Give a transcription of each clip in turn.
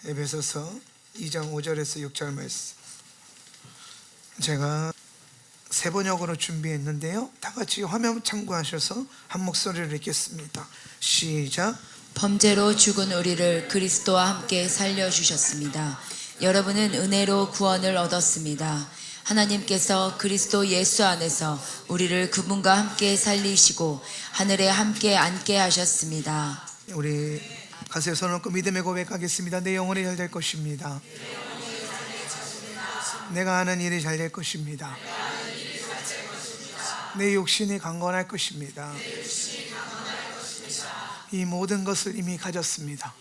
에베소서 2장 5절에서 6절 말씀, 제가 세 번역으로 준비했는데요, 다 같이 화면 참고하셔서 한 목소리를 읽겠습니다. 시작. 범죄로 죽은 우리를 그리스도와 함께 살려주셨습니다. 여러분은 은혜로 구원을 얻었습니다. 하나님께서 그리스도 예수 안에서 우리를 그분과 함께 살리시고 하늘에 함께 앉게 하셨습니다. 우리 가슴에 손을 얹고 믿음의 고백하겠습니다. 내 영혼이 잘 될 것입니다. 내가 하는 일이 잘 될 것입니다. 내 육신이 강건할 것입니다. 이 모든 것을 이미 가졌습니다.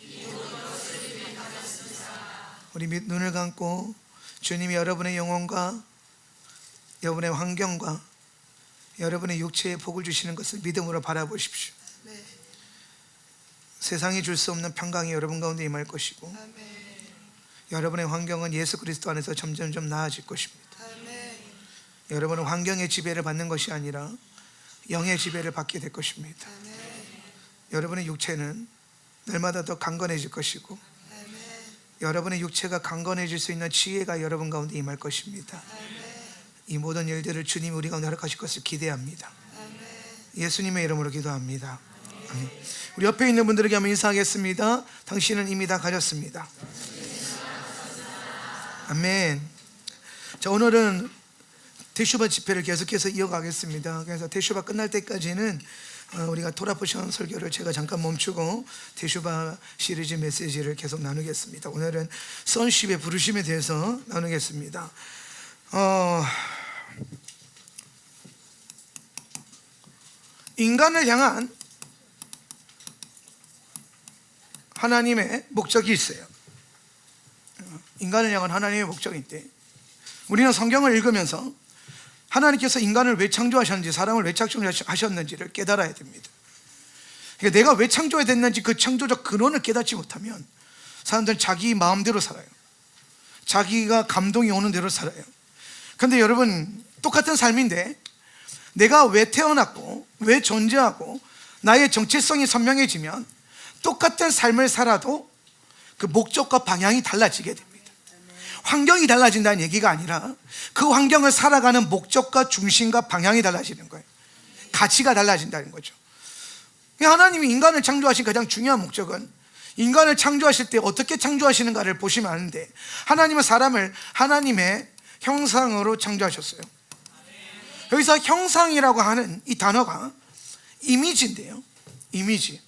우리 눈을 감고 주님이 여러분의 영혼과 여러분의 환경과 여러분의 육체에 복을 주시는 것을 믿음으로 바라보십시오. 세상이 줄 수 없는 평강이 여러분 가운데 임할 것이고, 여러분의 환경은 예수 그리스도 안에서 점점점 나아질 것입니다. 여러분은 환경의 지배를 받는 것이 아니라 영의 지배를 받게 될 것입니다. 여러분의 육체는 날마다 더 강건해질 것이고, 여러분의 육체가 강건해질 수 있는 지혜가 여러분 가운데 임할 것입니다. 이 모든 일들을 주님이 우리 가운데 허락하실 것을 기대합니다. 예수님의 이름으로 기도합니다. 아멘. 우리 옆에 있는 분들에게 한번 인사하겠습니다. 당신은 이미 다 가졌습니다. 아멘. 자, 오늘은 대슈바 집회를 계속해서 이어가겠습니다. 그래서 대슈바 끝날 때까지는 우리가 토라포션 설교를 제가 잠깐 멈추고 대슈바 시리즈 메시지를 계속 나누겠습니다. 오늘은 선십의 부르심에 대해서 나누겠습니다. 인간을 향한 하나님의 목적이 있어요. 인간을 향한 하나님의 목적인데, 우리는 성경을 읽으면서 하나님께서 인간을 왜 창조하셨는지, 사람을 왜 창조하셨는지를 깨달아야 됩니다. 그러니까 내가 왜 창조됐는지 그 창조적 근원을 깨닫지 못하면 사람들은 자기 마음대로 살아요. 자기가 감동이 오는 대로 살아요. 그런데 여러분, 똑같은 삶인데 내가 왜 태어났고 왜 존재하고 나의 정체성이 선명해지면 똑같은 삶을 살아도 그 목적과 방향이 달라지게 됩니다. 환경이 달라진다는 얘기가 아니라 그 환경을 살아가는 목적과 중심과 방향이 달라지는 거예요. 가치가 달라진다는 거죠. 하나님이 인간을 창조하신 가장 중요한 목적은, 인간을 창조하실 때 어떻게 창조하시는가를 보시면 아는데, 하나님은 사람을 하나님의 형상으로 창조하셨어요. 여기서 형상이라고 하는 이 단어가 이미지인데요, 이미지.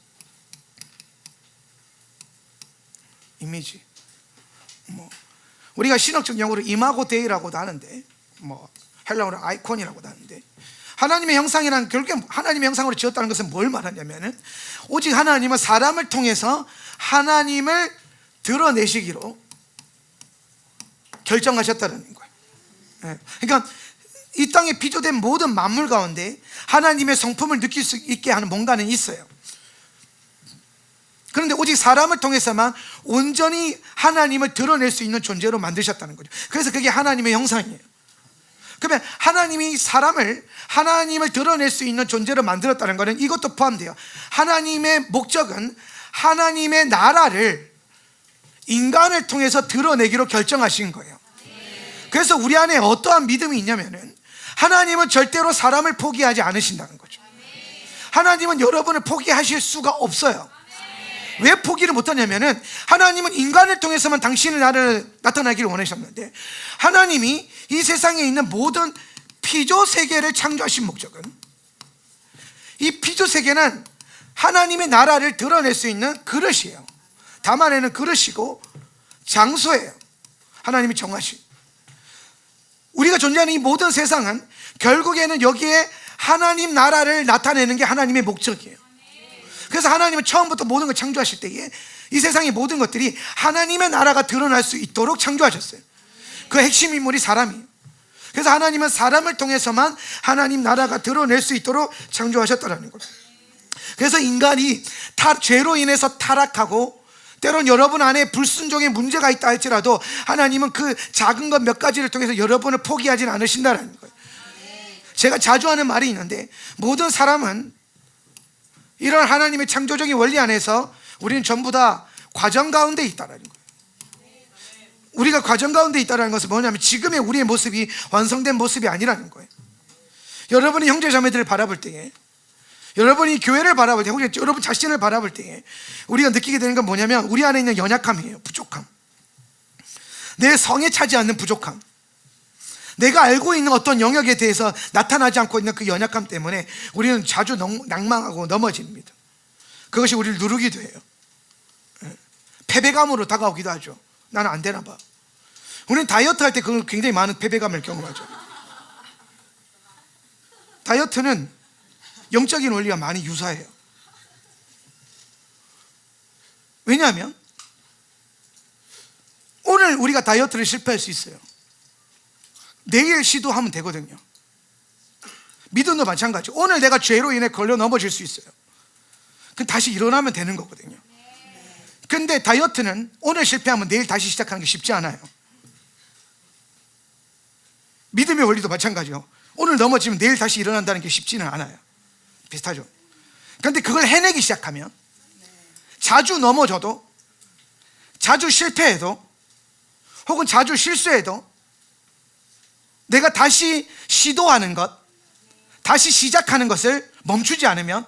우리가 신학적 용어로 이마고 데이라고도 하는데, 헬라어로 아이콘이라고도 하는데, 하나님의 형상이란, 결국엔 하나님의 형상으로 지었다는 것은 뭘 말하냐면은, 오직 하나님은 사람을 통해서 하나님을 드러내시기로 결정하셨다는 거예요. 그러니까 이 땅에 피조된 모든 만물 가운데 하나님의 성품을 느낄 수 있게 하는 뭔가는 있어요. 그런데 오직 사람을 통해서만 온전히 하나님을 드러낼 수 있는 존재로 만드셨다는 거죠. 그래서 그게 하나님의 형상이에요. 그러면 하나님이 하나님을 드러낼 수 있는 존재로 만들었다는 것은 이것도 포함돼요. 하나님의 목적은 하나님의 나라를 인간을 통해서 드러내기로 결정하신 거예요. 그래서 우리 안에 어떠한 믿음이 있냐면은, 하나님은 절대로 사람을 포기하지 않으신다는 거죠. 하나님은 여러분을 포기하실 수가 없어요. 왜 포기를 못하냐면은, 하나님은 인간을 통해서만 당신의 나라를 나타나기를 원하셨는데, 하나님이 이 세상에 있는 모든 피조 세계를 창조하신 목적은, 이 피조 세계는 하나님의 나라를 드러낼 수 있는 그릇이에요. 담아내는 그릇이고 장소예요. 하나님이 정하신. 우리가 존재하는 이 모든 세상은 결국에는 여기에 하나님 나라를 나타내는 게 하나님의 목적이에요. 그래서 하나님은 처음부터 모든 걸 창조하실 때에 이 세상의 모든 것들이 하나님의 나라가 드러날 수 있도록 창조하셨어요. 그 핵심 인물이 사람이에요. 그래서 하나님은 사람을 통해서만 하나님 나라가 드러낼 수 있도록 창조하셨다는 거예요. 그래서 인간이 죄로 인해서 타락하고, 때론 여러분 안에 불순종의 문제가 있다 할지라도 하나님은 그 작은 것 몇 가지를 통해서 여러분을 포기하진 않으신다는 거예요. 제가 자주 하는 말이 있는데, 모든 사람은 이런 하나님의 창조적인 원리 안에서 우리는 전부 다 과정 가운데 있다는 거예요. 우리가 과정 가운데 있다는 것은 뭐냐면 지금의 우리의 모습이 완성된 모습이 아니라는 거예요. 여러분이 형제자매들을 바라볼 때에, 여러분이 교회를 바라볼 때, 혹은 여러분 자신을 바라볼 때에 우리가 느끼게 되는 건 뭐냐면 우리 안에 있는 연약함이에요. 부족함, 내 성에 차지 않는 부족함, 내가 알고 있는 어떤 영역에 대해서 나타나지 않고 있는 그 연약함 때문에 우리는 자주 낭망하고 넘어집니다. 그것이 우리를 누르기도 해요. 패배감으로 다가오기도 하죠. 나는 안 되나 봐. 우리는 다이어트 할 때 그걸 굉장히 많은 패배감을 경험하죠. 다이어트는 영적인 원리와 많이 유사해요. 왜냐하면 오늘 우리가 다이어트를 실패할 수 있어요. 내일 시도하면 되거든요. 믿음도 마찬가지. 오늘 내가 죄로 인해 걸려 넘어질 수 있어요. 그럼 다시 일어나면 되는 거거든요. 근데 다이어트는 오늘 실패하면 내일 다시 시작하는 게 쉽지 않아요. 믿음의 원리도 마찬가지요. 오늘 넘어지면 내일 다시 일어난다는 게 쉽지는 않아요. 비슷하죠. 그런데 그걸 해내기 시작하면 자주 넘어져도, 자주 실패해도, 혹은 자주 실수해도 내가 다시 시도하는 것, 다시 시작하는 것을 멈추지 않으면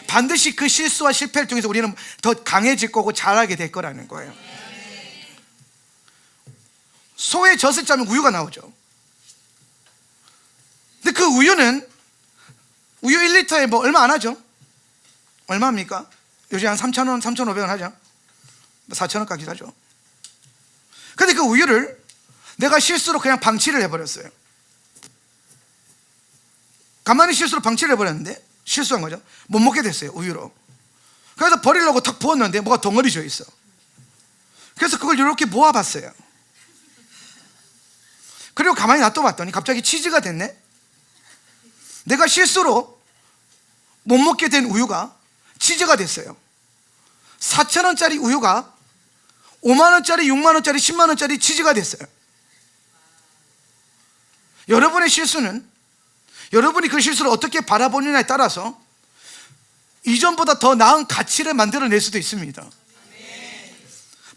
반드시 그 실수와 실패를 통해서 우리는 더 강해질 거고 잘하게 될 거라는 거예요. 소에 젖을 짜면 우유가 나오죠. 근데 그 우유는 우유 1리터에 뭐 얼마 안 하죠? 얼마입니까? 요즘 한 3,000원, 3,500원 하죠? 4,000원 깎기도 하죠. 근데 그 우유를 내가 실수로 그냥 방치를 해버렸어요. 가만히 실수로 방치를 해버렸는데 실수한 거죠. 못 먹게 됐어요, 우유로. 그래서 버리려고 탁 부었는데 뭐가 덩어리 져 있어. 그래서 그걸 이렇게 모아봤어요. 그리고 가만히 놔둬봤더니 갑자기 치즈가 됐네. 내가 실수로 못 먹게 된 우유가 치즈가 됐어요. 4,000원짜리 우유가 5만원짜리, 6만원짜리, 10만원짜리 치즈가 됐어요. 여러분의 실수는 여러분이 그 실수를 어떻게 바라보느냐에 따라서 이전보다 더 나은 가치를 만들어낼 수도 있습니다.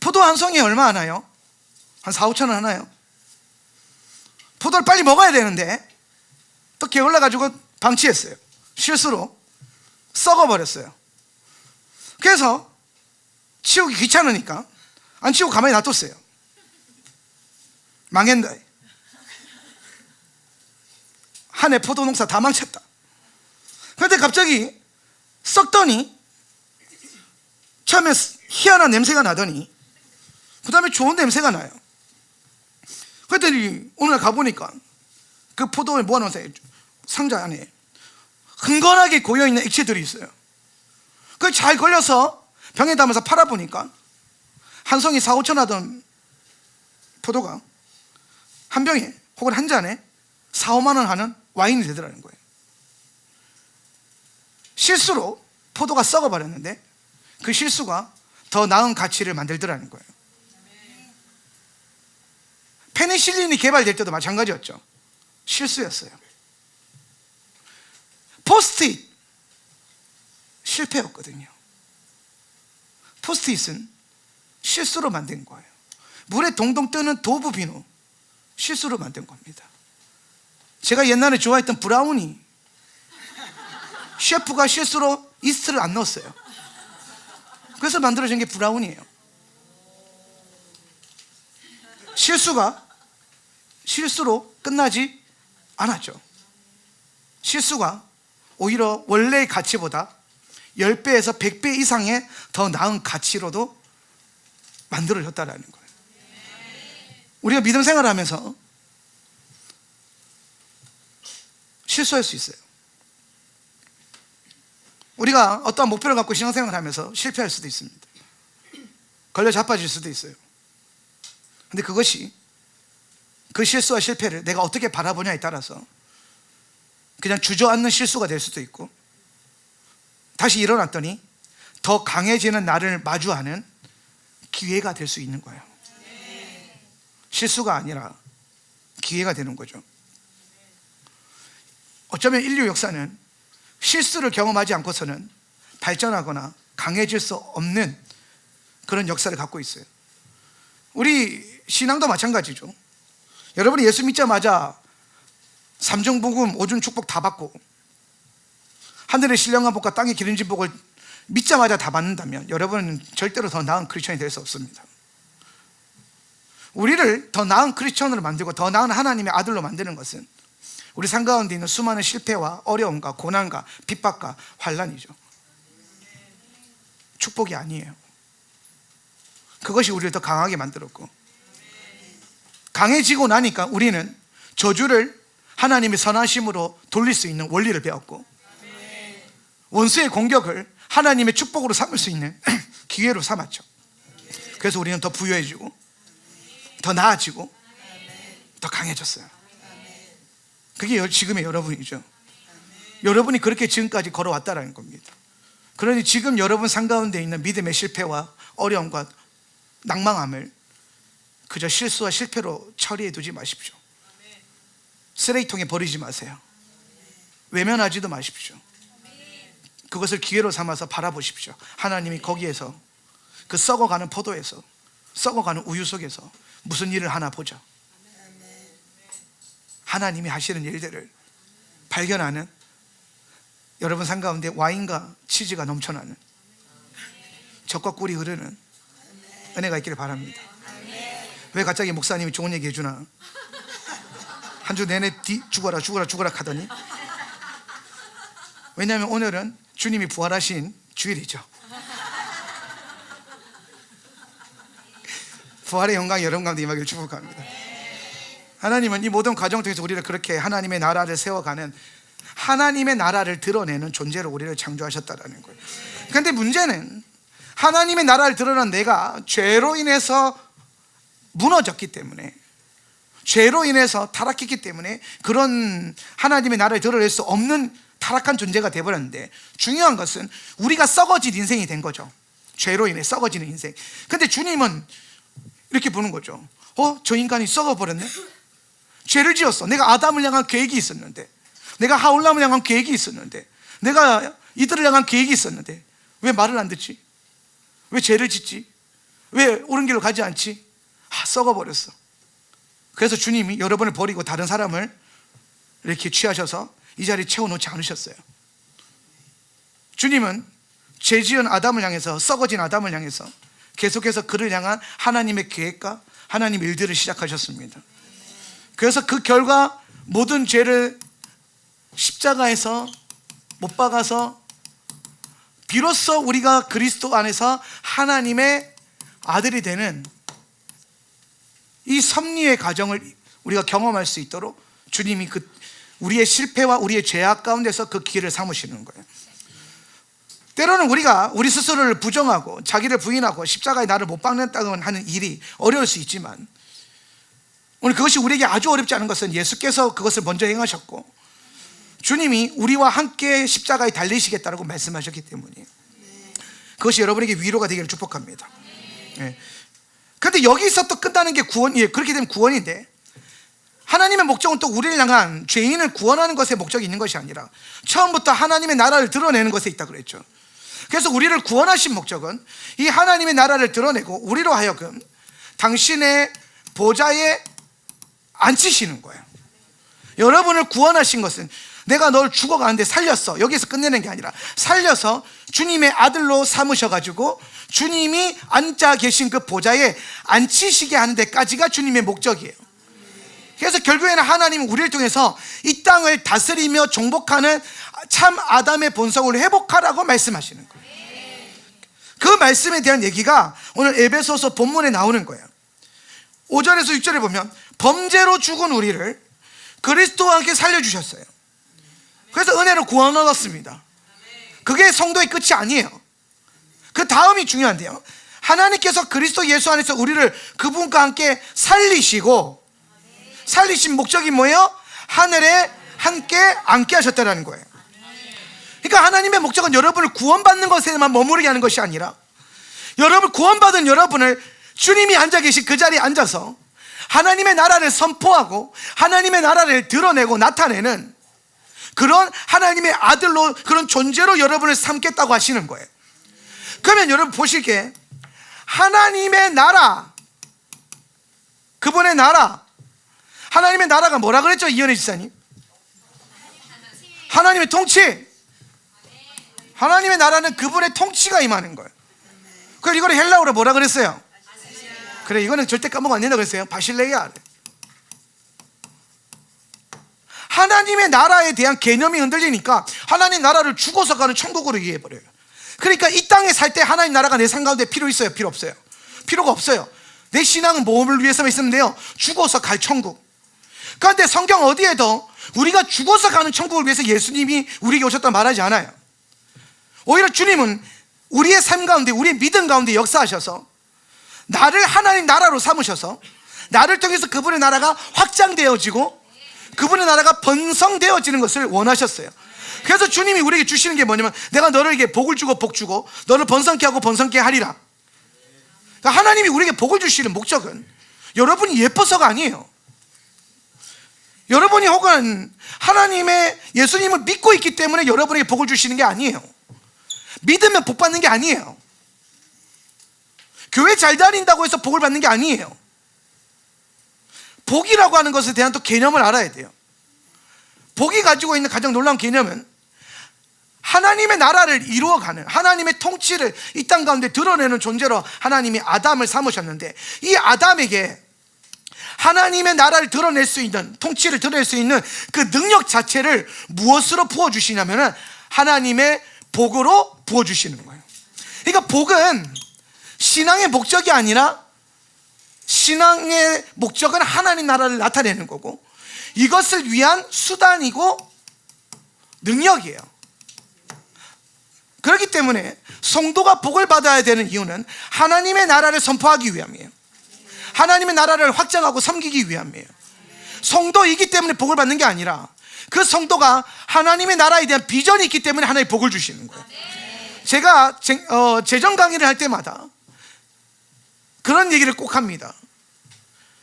포도 한 송이에 얼마 하나요? 한 4, 5천 원 하나요? 포도를 빨리 먹어야 되는데 또 게을러가지고 방치했어요. 실수로 썩어버렸어요. 그래서 치우기 귀찮으니까 안 치우고 가만히 놔뒀어요. 망했다. 한 해 포도 농사 다 망쳤다. 그런데 갑자기 썩더니 처음에 희한한 냄새가 나더니 그 다음에 좋은 냄새가 나요. 그랬더니 오늘 가보니까 그 포도에 모아놓은 상자 안에 흥건하게 고여있는 액체들이 있어요. 그걸 잘 걸려서 병에 담아서 팔아보니까 한 송이 4, 5천 하던 포도가 한 병에 혹은 한 잔에 4, 5만 원 하는 와인이 되더라는 거예요. 실수로 포도가 썩어버렸는데 그 실수가 더 나은 가치를 만들더라는 거예요. 페니실린이 개발될 때도 마찬가지였죠. 실수였어요. 포스트잇 실패였거든요. 포스트잇은 실수로 만든 거예요. 물에 동동 뜨는 도부 비누 실수로 만든 겁니다. 제가 옛날에 좋아했던 브라우니, 셰프가 실수로 이스트를 안 넣었어요. 그래서 만들어진 게 브라우니예요. 실수가 실수로 끝나지 않았죠. 실수가 오히려 원래의 가치보다 10배에서 100배 이상의 더 나은 가치로도 만들어졌다는 거예요. 우리가 믿음 생활을 하면서 실수할 수 있어요. 우리가 어떠한 목표를 갖고 신앙생활을 하면서 실패할 수도 있습니다. 걸려 자빠질 수도 있어요. 근데 그것이 그 실수와 실패를 내가 어떻게 바라보냐에 따라서 그냥 주저앉는 실수가 될 수도 있고 다시 일어났더니 더 강해지는 나를 마주하는 기회가 될 수 있는 거예요. 실수가 아니라 기회가 되는 거죠. 어쩌면 인류 역사는 실수를 경험하지 않고서는 발전하거나 강해질 수 없는 그런 역사를 갖고 있어요. 우리 신앙도 마찬가지죠. 여러분이 예수 믿자마자 삼중복음, 오중축복 다 받고 하늘의 신령한 복과 땅의 기름진 복을 믿자마자 다 받는다면 여러분은 절대로 더 나은 크리스천이 될 수 없습니다. 우리를 더 나은 크리스천으로 만들고 더 나은 하나님의 아들로 만드는 것은 우리 삶 가운데 있는 수많은 실패와 어려움과 고난과 핍박과 환난이죠. 축복이 아니에요. 그것이 우리를 더 강하게 만들었고, 강해지고 나니까 우리는 저주를 하나님의 선하심으로 돌릴 수 있는 원리를 배웠고, 원수의 공격을 하나님의 축복으로 삼을 수 있는 기회로 삼았죠. 그래서 우리는 더 부유해지고 더 나아지고 더 강해졌어요. 그게 지금의 여러분이죠. 여러분이 그렇게 지금까지 걸어왔다는 겁니다. 그러니 지금 여러분 삶 가운데 있는 믿음의 실패와 어려움과 낭망함을 그저 실수와 실패로 처리해 두지 마십시오. 쓰레기통에 버리지 마세요. 외면하지도 마십시오. 그것을 기회로 삼아서 바라보십시오. 하나님이 거기에서, 그 썩어가는 포도에서, 썩어가는 우유 속에서 무슨 일을 하나 보자. 하나님이 하시는 일들을 발견하는, 여러분 삶 가운데 와인과 치즈가 넘쳐나는, 젖과 꿀이 흐르는 은혜가 있기를 바랍니다. 왜 갑자기 목사님이 좋은 얘기 해주나? 한 주 내내 죽어라 하더니, 왜냐하면 오늘은 주님이 부활하신 주일이죠. 부활의 영광이 여러분 가운데 임하기를 축복합니다. 하나님은 이 모든 과정 통해서 우리를 그렇게 하나님의 나라를 세워가는, 하나님의 나라를 드러내는 존재로 우리를 창조하셨다는 거예요. 그런데 문제는 하나님의 나라를 드러낸 내가 죄로 인해서 무너졌기 때문에, 죄로 인해서 타락했기 때문에 그런 하나님의 나라를 드러낼 수 없는 타락한 존재가 되어버렸는데, 중요한 것은 우리가 썩어진 인생이 된 거죠. 죄로 인해 썩어지는 인생. 근데 주님은 이렇게 보는 거죠. 저 인간이 썩어버렸네? 죄를 지었어. 내가 아담을 향한 계획이 있었는데, 내가 하울람을 향한 계획이 있었는데, 내가 이들을 향한 계획이 있었는데 왜 말을 안 듣지? 왜 죄를 짓지? 왜 옳은 길로 가지 않지? 썩어버렸어. 그래서 주님이 여러분을 버리고 다른 사람을 이렇게 취하셔서 이 자리에 채워놓지 않으셨어요. 주님은 죄 지은 아담을 향해서, 썩어진 아담을 향해서 계속해서 그를 향한 하나님의 계획과 하나님의 일들을 시작하셨습니다. 그래서 그 결과 모든 죄를 십자가에서 못 박아서 비로소 우리가 그리스도 안에서 하나님의 아들이 되는 이 섭리의 과정을 우리가 경험할 수 있도록 주님이 우리의 실패와 우리의 죄악 가운데서 그 기회를 삼으시는 거예요. 때로는 우리가 우리 스스로를 부정하고 자기를 부인하고 십자가에 나를 못 박는다고 하는 일이 어려울 수 있지만, 오늘 그것이 우리에게 아주 어렵지 않은 것은 예수께서 그것을 먼저 행하셨고 주님이 우리와 함께 십자가에 달리시겠다고 말씀하셨기 때문이에요. 그것이 여러분에게 위로가 되기를 축복합니다. 그런데 여기서 또 끝나는 게 구원이에요. 그렇게 되면 구원인데, 하나님의 목적은 또 우리를 향한 죄인을 구원하는 것에 목적이 있는 것이 아니라 처음부터 하나님의 나라를 드러내는 것에 있다고 그랬죠. 그래서 우리를 구원하신 목적은 이 하나님의 나라를 드러내고 우리로 하여금 당신의 보좌에 앉히시는 거예요. 여러분을 구원하신 것은 내가 널 죽어가는데 살렸어, 여기서 끝내는 게 아니라 살려서 주님의 아들로 삼으셔가지고 주님이 앉아 계신 그 보좌에 앉히시게 하는 데까지가 주님의 목적이에요. 그래서 결국에는 하나님은 우리를 통해서 이 땅을 다스리며 정복하는 참 아담의 본성을 회복하라고 말씀하시는 거예요. 그 말씀에 대한 얘기가 오늘 에베소서 본문에 나오는 거예요. 5절에서 6절에 보면 범죄로 죽은 우리를 그리스도와 함께 살려주셨어요. 그래서 은혜로 구원 얻었습니다. 그게 성도의 끝이 아니에요. 그 다음이 중요한데요, 하나님께서 그리스도 예수 안에서 우리를 그분과 함께 살리시고, 살리신 목적이 뭐예요? 하늘에 함께 앉게 하셨다는 거예요. 그러니까 하나님의 목적은 여러분을 구원받는 것에만 머무르게 하는 것이 아니라, 여러분 구원받은 여러분을 주님이 앉아 계신 그 자리에 앉아서 하나님의 나라를 선포하고 하나님의 나라를 드러내고 나타내는 그런 하나님의 아들로, 그런 존재로 여러분을 삼겠다고 하시는 거예요. 그러면 여러분 보시기에 하나님의 나라, 그분의 나라, 하나님의 나라가 뭐라 그랬죠? 이현희 지사님, 하나님의 통치. 하나님의 나라는 그분의 통치가 임하는 거예요. 그래서 이거를 헬라어로 뭐라 그랬어요? 그래, 이거는 절대 까먹으면 안 된다고 그랬어요. 바실레이아. 하나님의 나라에 대한 개념이 흔들리니까 하나님 나라를 죽어서 가는 천국으로 이해해버려요. 그러니까 이 땅에 살 때 하나님 나라가 내 삶 가운데 필요 있어요? 필요 없어요? 필요가 없어요. 내 신앙은 뭐를 위해서만 있으면 돼요? 죽어서 갈 천국. 그런데 성경 어디에도 우리가 죽어서 가는 천국을 위해서 예수님이 우리에게 오셨다 말하지 않아요. 오히려 주님은 우리의 삶 가운데, 우리의 믿음 가운데 역사하셔서 나를 하나님 나라로 삼으셔서 나를 통해서 그분의 나라가 확장되어지고 그분의 나라가 번성되어지는 것을 원하셨어요. 그래서 주님이 우리에게 주시는 게 뭐냐면, 내가 너에게 복을 주고 복 주고 너를 번성케 하고 번성케 하리라. 그러니까 하나님이 우리에게 복을 주시는 목적은 여러분이 예뻐서가 아니에요. 여러분이 혹은 하나님의 예수님을 믿고 있기 때문에 여러분에게 복을 주시는 게 아니에요. 믿으면 복 받는 게 아니에요. 교회 잘 다닌다고 해서 복을 받는 게 아니에요. 복이라고 하는 것에 대한 또 개념을 알아야 돼요. 복이 가지고 있는 가장 놀라운 개념은 하나님의 나라를 이루어가는, 하나님의 통치를 이 땅 가운데 드러내는 존재로 하나님이 아담을 삼으셨는데, 이 아담에게 하나님의 나라를 드러낼 수 있는, 통치를 드러낼 수 있는 그 능력 자체를 무엇으로 부어주시냐면 하나님의 복으로 부어주시는 거예요. 그러니까 복은 신앙의 목적이 아니라, 신앙의 목적은 하나님 나라를 나타내는 거고, 이것을 위한 수단이고 능력이에요. 그렇기 때문에 성도가 복을 받아야 되는 이유는 하나님의 나라를 선포하기 위함이에요. 하나님의 나라를 확장하고 섬기기 위함이에요. 성도이기 때문에 복을 받는 게 아니라, 그 성도가 하나님의 나라에 대한 비전이 있기 때문에 하나님의 복을 주시는 거예요. 제가 재정 강의를 할 때마다 그런 얘기를 꼭 합니다.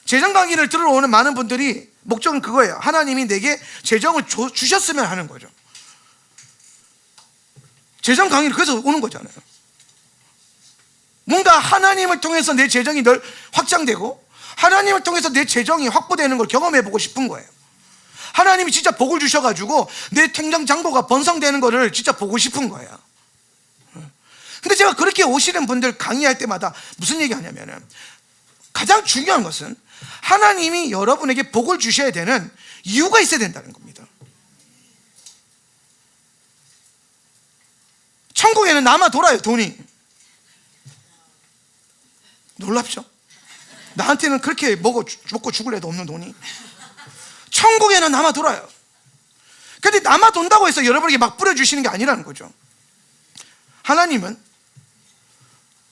재정 강의를 들으러 오는 많은 분들이 목적은 그거예요. 하나님이 내게 재정을 주셨으면 하는 거죠. 재정 강의를 그래서 오는 거잖아요. 뭔가 하나님을 통해서 내 재정이 늘 확장되고 하나님을 통해서 내 재정이 확보되는 걸 경험해보고 싶은 거예요. 하나님이 진짜 복을 주셔가지고 내 통장 잔고가 번성되는 거를 진짜 보고 싶은 거예요. 근데 제가 그렇게 오시는 분들 강의할 때마다 무슨 얘기 하냐면은, 가장 중요한 것은 하나님이 여러분에게 복을 주셔야 되는 이유가 있어야 된다는 겁니다. 천국에는 남아 돌아요, 돈이. 놀랍죠? 나한테는 그렇게 먹고 죽을 애도 없는 돈이 천국에는 남아 돌아요. 근데 남아 돈다고 해서 여러분에게 막 뿌려주시는 게 아니라는 거죠. 하나님은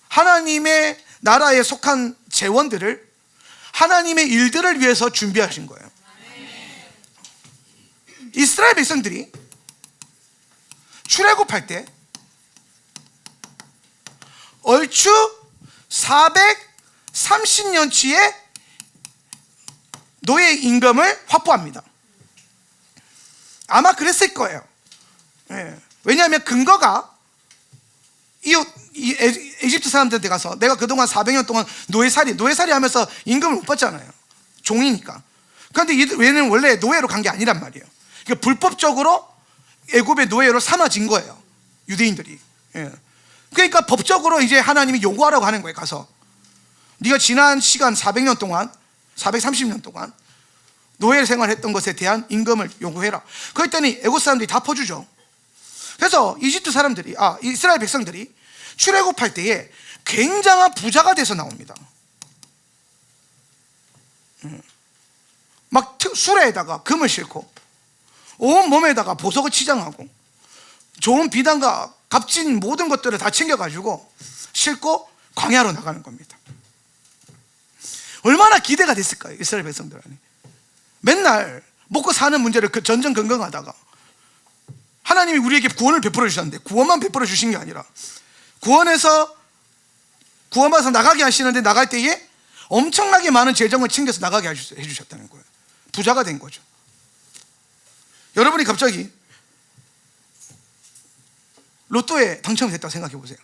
하나님의 나라에 속한 재원들을 하나님의 일들을 위해서 준비하신 거예요. 이스라엘 백성들이 출애굽할 때 얼추 430년치의 노예 임금을 확보합니다. 아마 그랬을 거예요. 왜냐하면 근거가 이 에집트 사람들한테 가서 내가 그동안 400년 동안 노예살이 하면서 임금을 못 받잖아요. 종이니까. 그런데 얘는 원래 노예로 간 게 아니란 말이에요. 그러니까 불법적으로 애굽의 노예로 삼아진 거예요, 유대인들이. 그러니까 법적으로 이제 하나님이 요구하라고 하는 거예요. 가서 네가 지난 시간 400년 동안 430년 동안 노예 생활했던 것에 대한 임금을 요구해라. 그랬더니 애굽 사람들이 다 퍼주죠. 그래서 이집트 사람들이, 이스라엘 백성들이 출애굽할 때에 굉장한 부자가 돼서 나옵니다. 막 수레에다가 금을 싣고 온 몸에다가 보석을 치장하고 좋은 비단과 값진 모든 것들을 다 챙겨가지고 싣고 광야로 나가는 겁니다. 얼마나 기대가 됐을까요, 이스라엘 백성들은. 맨날 먹고 사는 문제를 전전긍긍하다가 하나님이 우리에게 구원을 베풀어 주셨는데, 구원만 베풀어 주신 게 아니라 구원받아서 나가게 하시는데, 나갈 때에 엄청나게 많은 재정을 챙겨서 나가게 해주셨다는 거예요. 부자가 된 거죠. 여러분이 갑자기 로또에 당첨이 됐다고 생각해 보세요.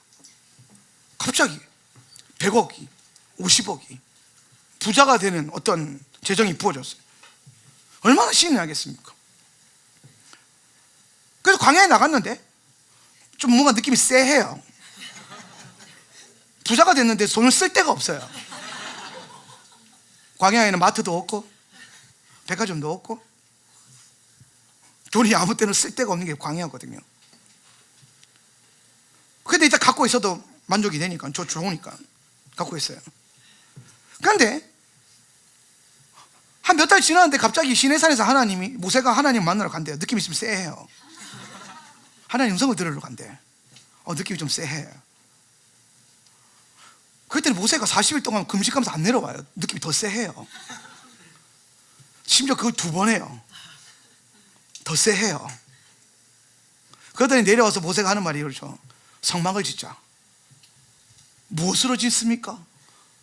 갑자기 100억이, 50억이 부자가 되는 어떤 재정이 부어졌어요. 얼마나 신이 나겠습니까? 그래서 광야에 나갔는데 좀 뭔가 느낌이 쎄해요. 부자가 됐는데 돈을 쓸 데가 없어요. 광야에는 마트도 없고 백화점도 없고 돈이 아무 때나 쓸 데가 없는 게 광야거든요. 근데 일단 갖고 있어도 만족이 되니까, 좋으니까 갖고 있어요. 그런데 한 몇 달 지났는데 갑자기 시내산에서 모세가 하나님 만나러 간대요. 느낌이 좀 쎄해요. 하나님 음성을 들으러 간대. 느낌이 좀 쎄해. 그랬더니 모세가 40일 동안 금식하면서 안 내려와요. 느낌이 더 쎄해요. 심지어 그걸 2번 해요. 더 쎄해요. 그러더니 내려와서 모세가 하는 말이 이러죠. 성막을 짓자. 무엇으로 짓습니까?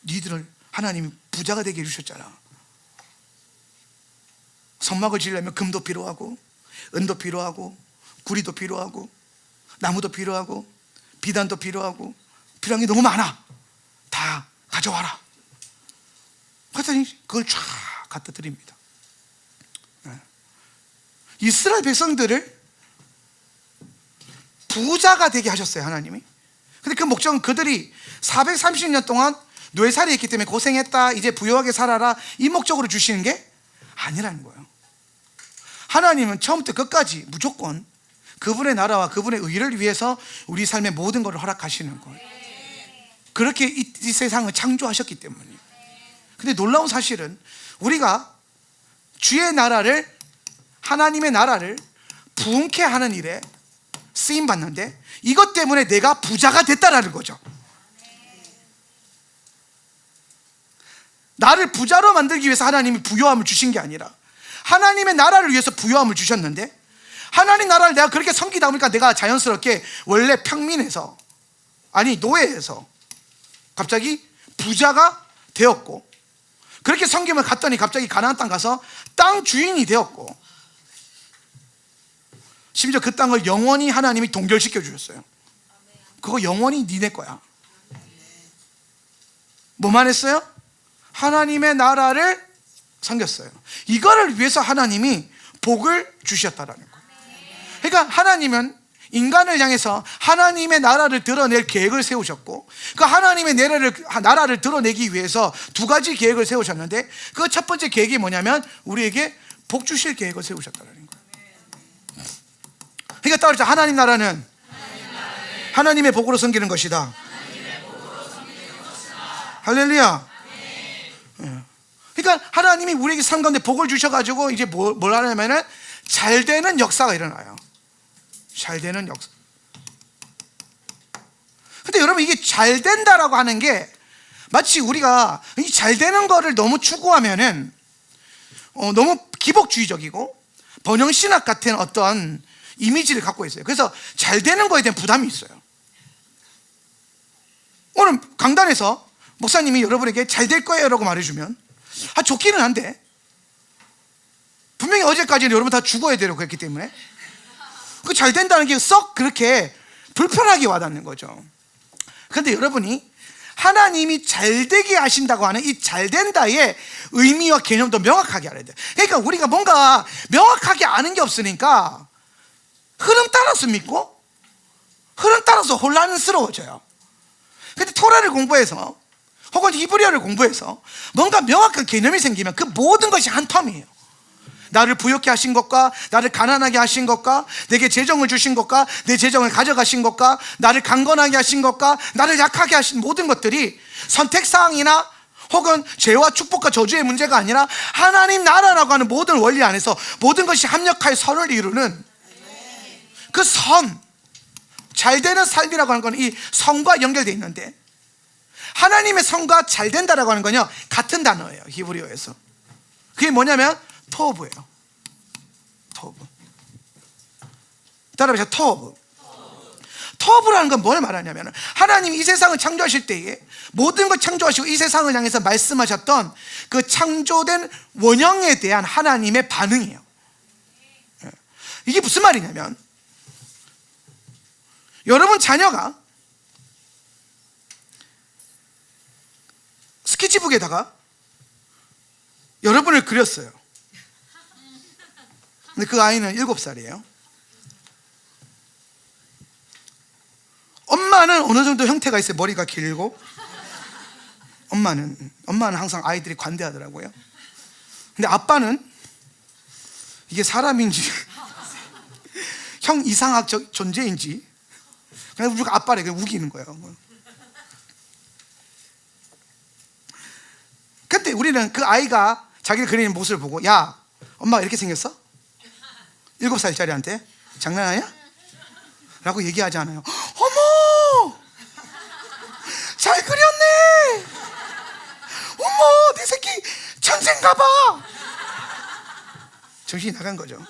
니들을 하나님이 부자가 되게 해주셨잖아. 성막을 지으려면 금도 필요하고 은도 필요하고 구리도 필요하고 나무도 필요하고 비단도 필요하고 필요한 게 너무 많아. 다 가져와라. 그랬더니 그걸 쫙 갖다 드립니다. 이스라엘 백성들을 부자가 되게 하셨어요, 하나님이. 근데 그 목적은 그들이 430년 동안 노예살이 했기 때문에 고생했다, 이제 부유하게 살아라, 이 목적으로 주시는 게 아니라는 거예요. 하나님은 처음부터 끝까지 무조건 그분의 나라와 그분의 의를 위해서 우리 삶의 모든 것을 허락하시는 거예요. 그렇게 이 세상을 창조하셨기 때문이에요. 근데 놀라운 사실은 우리가 주의 나라를, 하나님의 나라를 부흥케 하는 일에 쓰임 받는데, 이것 때문에 내가 부자가 됐다라는 거죠. 나를 부자로 만들기 위해서 하나님이 부요함을 주신 게 아니라 하나님의 나라를 위해서 부요함을 주셨는데, 하나님 나라를 내가 그렇게 섬기다 보니까 내가 자연스럽게 원래 평민에서, 아니 노예에서 갑자기 부자가 되었고, 그렇게 섬김을 갔더니 갑자기 가나안 땅 가서 땅 주인이 되었고, 심지어 그 땅을 영원히 하나님이 동결시켜 주셨어요. 그거 영원히 니네 거야. 뭐만 했어요? 하나님의 나라를 섬겼어요. 이거를 위해서 하나님이 복을 주셨다라는 거예요. 그러니까 하나님은 인간을 향해서 하나님의 나라를 드러낼 계획을 세우셨고, 그 하나님의 나라를 드러내기 위해서 2가지 계획을 세우셨는데, 그 첫 번째 계획이 뭐냐면 우리에게 복 주실 계획을 세우셨다는 거예요. 그러니까 따라서 하나님 나라는 하나님의 복으로 섬기는 것이다. 할렐루야. 그러니까 하나님이 우리에게 삶 가운데 복을 주셔가지고 이제 뭘 하냐면은 잘 되는 역사가 일어나요. 잘 되는 역사. 근데 여러분, 이게 잘 된다라고 하는 게 마치 우리가 이 잘 되는 거를 너무 추구하면은 너무 기복주의적이고 번영신학 같은 어떤 이미지를 갖고 있어요. 그래서 잘 되는 거에 대한 부담이 있어요. 오늘 강단에서 목사님이 여러분에게 잘 될 거예요 라고 말해주면 좋기는 한데, 분명히 어제까지는 여러분 다 죽어야 되려고 했기 때문에 그 잘 된다는 게 썩 그렇게 불편하게 와닿는 거죠. 그런데 여러분이 하나님이 잘 되게 하신다고 하는 이 잘 된다의 의미와 개념도 명확하게 알아야 돼요. 그러니까 우리가 뭔가 명확하게 아는 게 없으니까 흐름 따라서 믿고 흐름 따라서 혼란스러워져요. 근데 토라를 공부해서 혹은 히브리어를 공부해서 뭔가 명확한 개념이 생기면 그 모든 것이 한 텀이에요. 나를 부욕케 하신 것과, 나를 가난하게 하신 것과, 내게 재정을 주신 것과, 내 재정을 가져가신 것과, 나를 강건하게 하신 것과, 나를 약하게 하신 모든 것들이 선택사항이나 혹은 죄와 축복과 저주의 문제가 아니라 하나님 나라라고 하는 모든 원리 안에서 모든 것이 합력하여 선을 이루는 그 선, 잘 되는 삶이라고 하는 건 이 선과 연결되어 있는데, 하나님의 선과 잘 된다라고 하는 건요 같은 단어예요. 히브리어에서. 그게 뭐냐면 토브예요. 토브. 따라해보세요. 토브. 토브라는 건 뭘 말하냐면, 하나님이 이 세상을 창조하실 때에 모든 걸 창조하시고 이 세상을 향해서 말씀하셨던 그 창조된 원형에 대한 하나님의 반응이에요. 이게 무슨 말이냐면, 여러분 자녀가 스케치북에다가 여러분을 그렸어요. 근데 그 아이는 7살이에요. 엄마는 어느 정도 형태가 있어요. 머리가 길고. 엄마는 항상 아이들이 관대하더라고요. 근데 아빠는 이게 사람인지 형 이상학적 존재인지 그냥 우리가 아빠를 우기는 거예요. 근데 우리는 그 아이가 자기를 그리는 모습을 보고, 야, 엄마가 이렇게 생겼어? 7살짜리한테 장난하냐? 라고 얘기하지 않아요. 어머, 잘 그렸네. 어머, 내 새끼 천재인가 봐. 정신이 나간 거죠.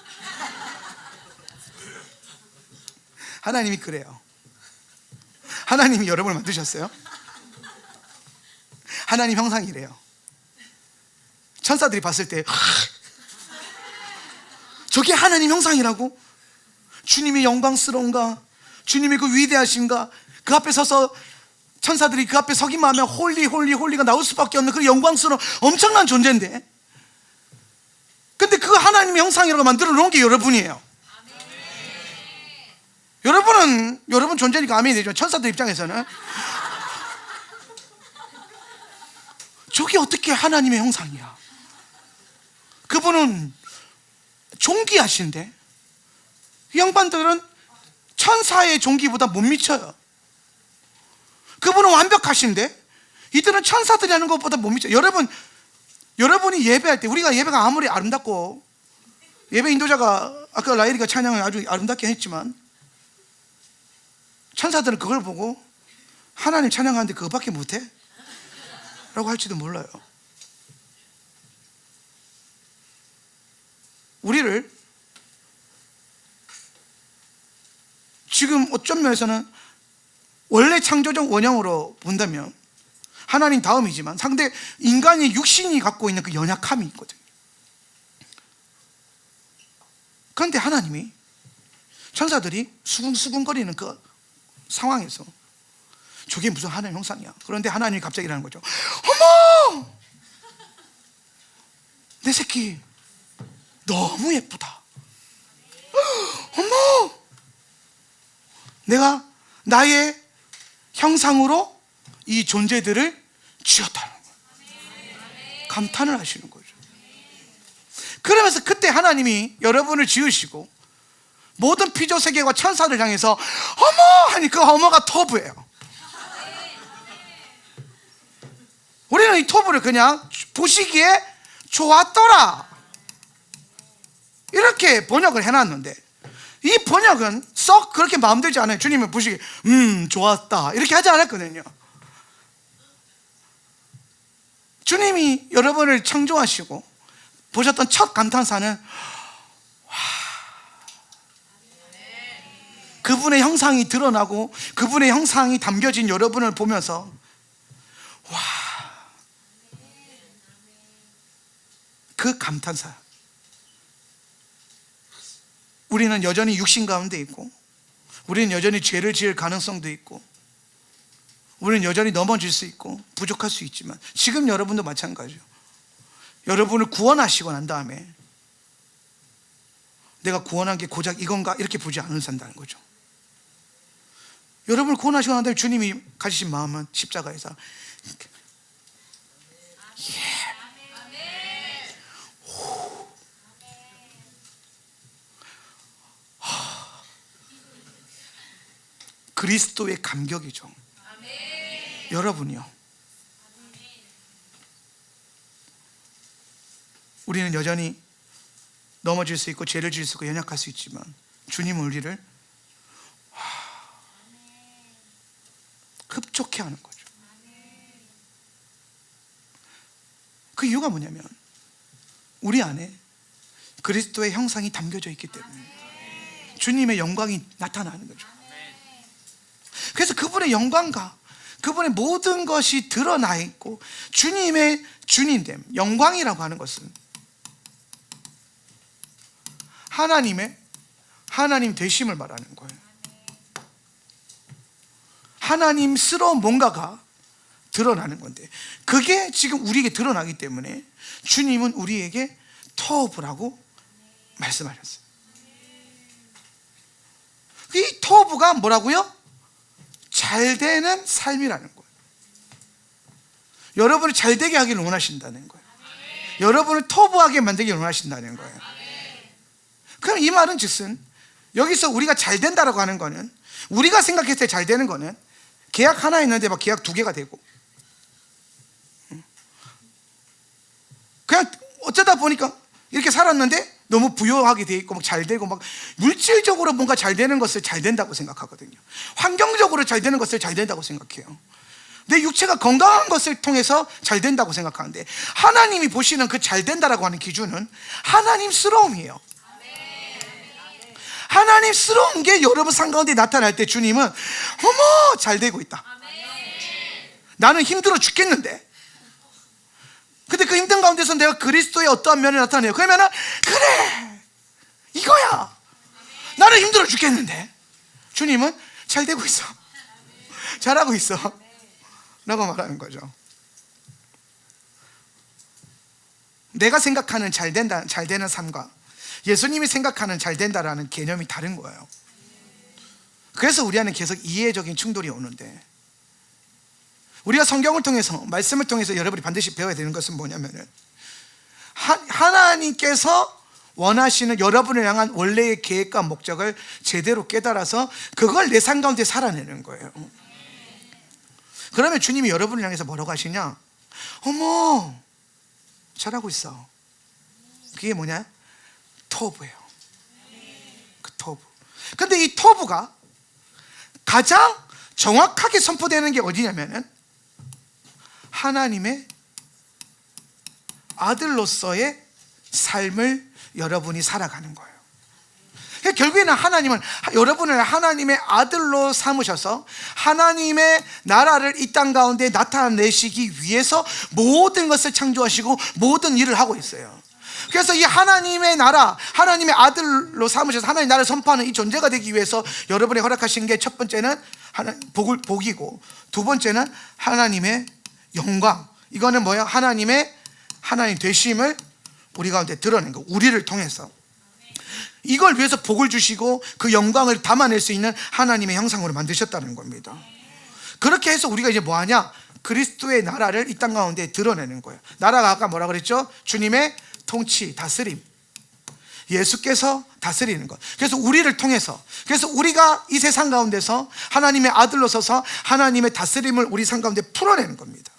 하나님이 그래요. 하나님이 여러분을 만드셨어요. 하나님 형상이래요. 천사들이 봤을 때 저게 하나님 형상이라고? 주님의 영광스러운가? 주님의 그 위대하신가? 그 앞에 서서 천사들이 그 앞에 서기만 하면 홀리 홀리 홀리가 나올 수밖에 없는 그 영광스러운 엄청난 존재인데, 근데 그 하나님의 형상이라고 만들어 놓은 게 여러분이에요. 여러분 존재니까 아멘이 되죠. 천사들 입장에서는 저게 어떻게 하나님의 형상이야? 그분은 존귀하신데 이 양반들은 천사의 존귀보다 못 미쳐요. 그분은 완벽하신데 이들은 천사들이 하는 것보다 못 미쳐요. 여러분이 예배할 때, 우리가 예배가 아무리 아름답고, 예배 인도자가 아까 라일이가 찬양을 아주 아름답게 했지만, 천사들은 그걸 보고 하나님 찬양하는데 그거밖에 못해? 라고 할지도 몰라요. 우리를 지금 어쩐 면에서는 원래 창조적 원형으로 본다면 하나님 다음이지만 상대 인간의 육신이 갖고 있는 그 연약함이 있거든요. 그런데 하나님이 천사들이 수근수근거리는 그 상황에서 저게 무슨 하나님 형상이야. 그런데 하나님이 갑자기 이러는 거죠. 어머, 내 새끼 너무 예쁘다. 어머, 내가 나의 형상으로 이 존재들을 지었다는 거예요. 감탄을 하시는 거죠. 그러면서 그때 하나님이 여러분을 지으시고 모든 피조 세계와 천사를 향해서 어머 하니 그 어머가 터브예요. 우리는 이 터브를 그냥 보시기에 좋았더라 이렇게 번역을 해놨는데, 이 번역은 썩 그렇게 마음들지 않아요. 주님은 보시기에 좋았다 이렇게 하지 않았거든요. 주님이 여러분을 창조하시고 보셨던 첫 감탄사는 그분의 형상이 드러나고 그분의 형상이 담겨진 여러분을 보면서 와, 그 감탄사. 우리는 여전히 육신 가운데 있고, 우리는 여전히 죄를 지을 가능성도 있고, 우리는 여전히 넘어질 수 있고 부족할 수 있지만, 지금 여러분도 마찬가지죠. 여러분을 구원하시고 난 다음에 내가 구원한 게 고작 이건가 이렇게 보지 않으신다는 거죠. 여러분을 구원하시고 난 다음에 주님이 가지신 마음은 십자가에서 그리스도의 감격이죠. 여러분이요, 우리는 여전히 넘어질 수 있고 죄를 지을 수 있고 연약할 수 있지만 주님은 우리를 흡족해 하는 거죠. 그 이유가 뭐냐면 우리 안에 그리스도의 형상이 담겨져 있기 때문에 주님의 영광이 나타나는 거죠. 그래서 그분의 영광과 그분의 모든 것이 드러나 있고, 주님의 주님됨, 영광이라고 하는 것은 하나님 되심을 말하는 거예요. 하나님스러운 뭔가가 드러나는 건데, 그게 지금 우리에게 드러나기 때문에 주님은 우리에게 토부라고 말씀하셨어요. 이 토부가 뭐라고요? 잘 되는 삶이라는 거예요. 여러분을 잘 되게 하기를 원하신다는 거예요. 여러분을 토부하게 만들기를 원하신다는 거예요. 그럼 이 말은 즉슨 여기서 우리가 잘 된다라고 하는 거는, 우리가 생각했을 때 잘 되는 거는 계약 하나 있는데 막 계약 2개가 되고, 그냥 어쩌다 보니까 이렇게 살았는데 너무 부유하게 돼 있고 막 잘 되고, 막 물질적으로 뭔가 잘 되는 것을 잘 된다고 생각하거든요. 환경적으로 잘 되는 것을 잘 된다고 생각해요. 내 육체가 건강한 것을 통해서 잘 된다고 생각하는데, 하나님이 보시는 그 잘 된다라고 하는 기준은 하나님스러움이에요. 하나님스러운 게 여러분 삶 가운데 나타날 때 주님은 어머 잘 되고 있다. 나는 힘들어 죽겠는데, 근데 그 힘든 가운데서 내가 그리스도의 어떠한 면을 나타내요. 그러면은 그래 이거야, 나는 힘들어 죽겠는데 주님은 잘 되고 있어, 잘하고 있어 라고 말하는 거죠. 내가 생각하는 잘 된다, 잘 되는 삶과 예수님이 생각하는 잘 된다라는 개념이 다른 거예요. 그래서 우리 안에 계속 이해적인 충돌이 오는데, 우리가 성경을 통해서, 말씀을 통해서 여러분이 반드시 배워야 되는 것은 뭐냐면은, 하나님께서 원하시는 여러분을 향한 원래의 계획과 목적을 제대로 깨달아서 그걸 내 삶 가운데 살아내는 거예요. 그러면 주님이 여러분을 향해서 뭐라고 하시냐? 어머 잘하고 있어. 그게 뭐냐? 토부예요. 그 토부. 근데 이 토부가 가장 정확하게 선포되는 게 어디냐면은 하나님의 아들로서의 삶을 여러분이 살아가는 거예요. 결국에는 하나님은 여러분을 하나님의 아들로 삼으셔서 하나님의 나라를 이 땅 가운데 나타내시기 위해서 모든 것을 창조하시고 모든 일을 하고 있어요. 그래서 이 하나님의 나라, 하나님의 아들로 삼으셔서 하나님의 나라를 선포하는 이 존재가 되기 위해서 여러분이 허락하신 게, 첫 번째는 복이고, 두 번째는 하나님의 영광. 이거는 뭐야? 하나님 되심을 우리 가운데 드러낸 거, 우리를 통해서. 이걸 위해서 복을 주시고 그 영광을 담아낼 수 있는 하나님의 형상으로 만드셨다는 겁니다. 그렇게 해서 우리가 이제 뭐하냐? 그리스도의 나라를 이 땅 가운데 드러내는 거예요. 나라가 아까 뭐라 그랬죠? 주님의 통치, 다스림, 예수께서 다스리는 것. 그래서 우리를 통해서, 그래서 우리가 이 세상 가운데서 하나님의 아들로 서서 하나님의 다스림을 우리 삶 가운데 풀어내는 겁니다.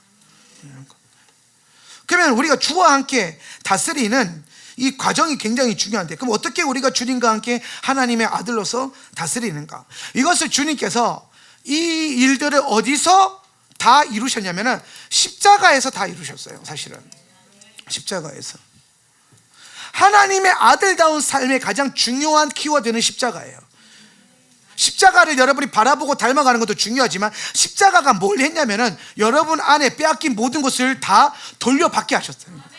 그러면 우리가 주와 함께 다스리는 이 과정이 굉장히 중요한데, 그럼 어떻게 우리가 주님과 함께 하나님의 아들로서 다스리는가? 이것을 주님께서 이 일들을 어디서 다 이루셨냐면은 십자가에서 다 이루셨어요. 사실은 십자가에서. 하나님의 아들다운 삶의 가장 중요한 키워드는 십자가예요. 십자가를 여러분이 바라보고 닮아가는 것도 중요하지만, 십자가가 뭘 했냐면은 여러분 안에 빼앗긴 모든 것을 다 돌려받게 하셨어요.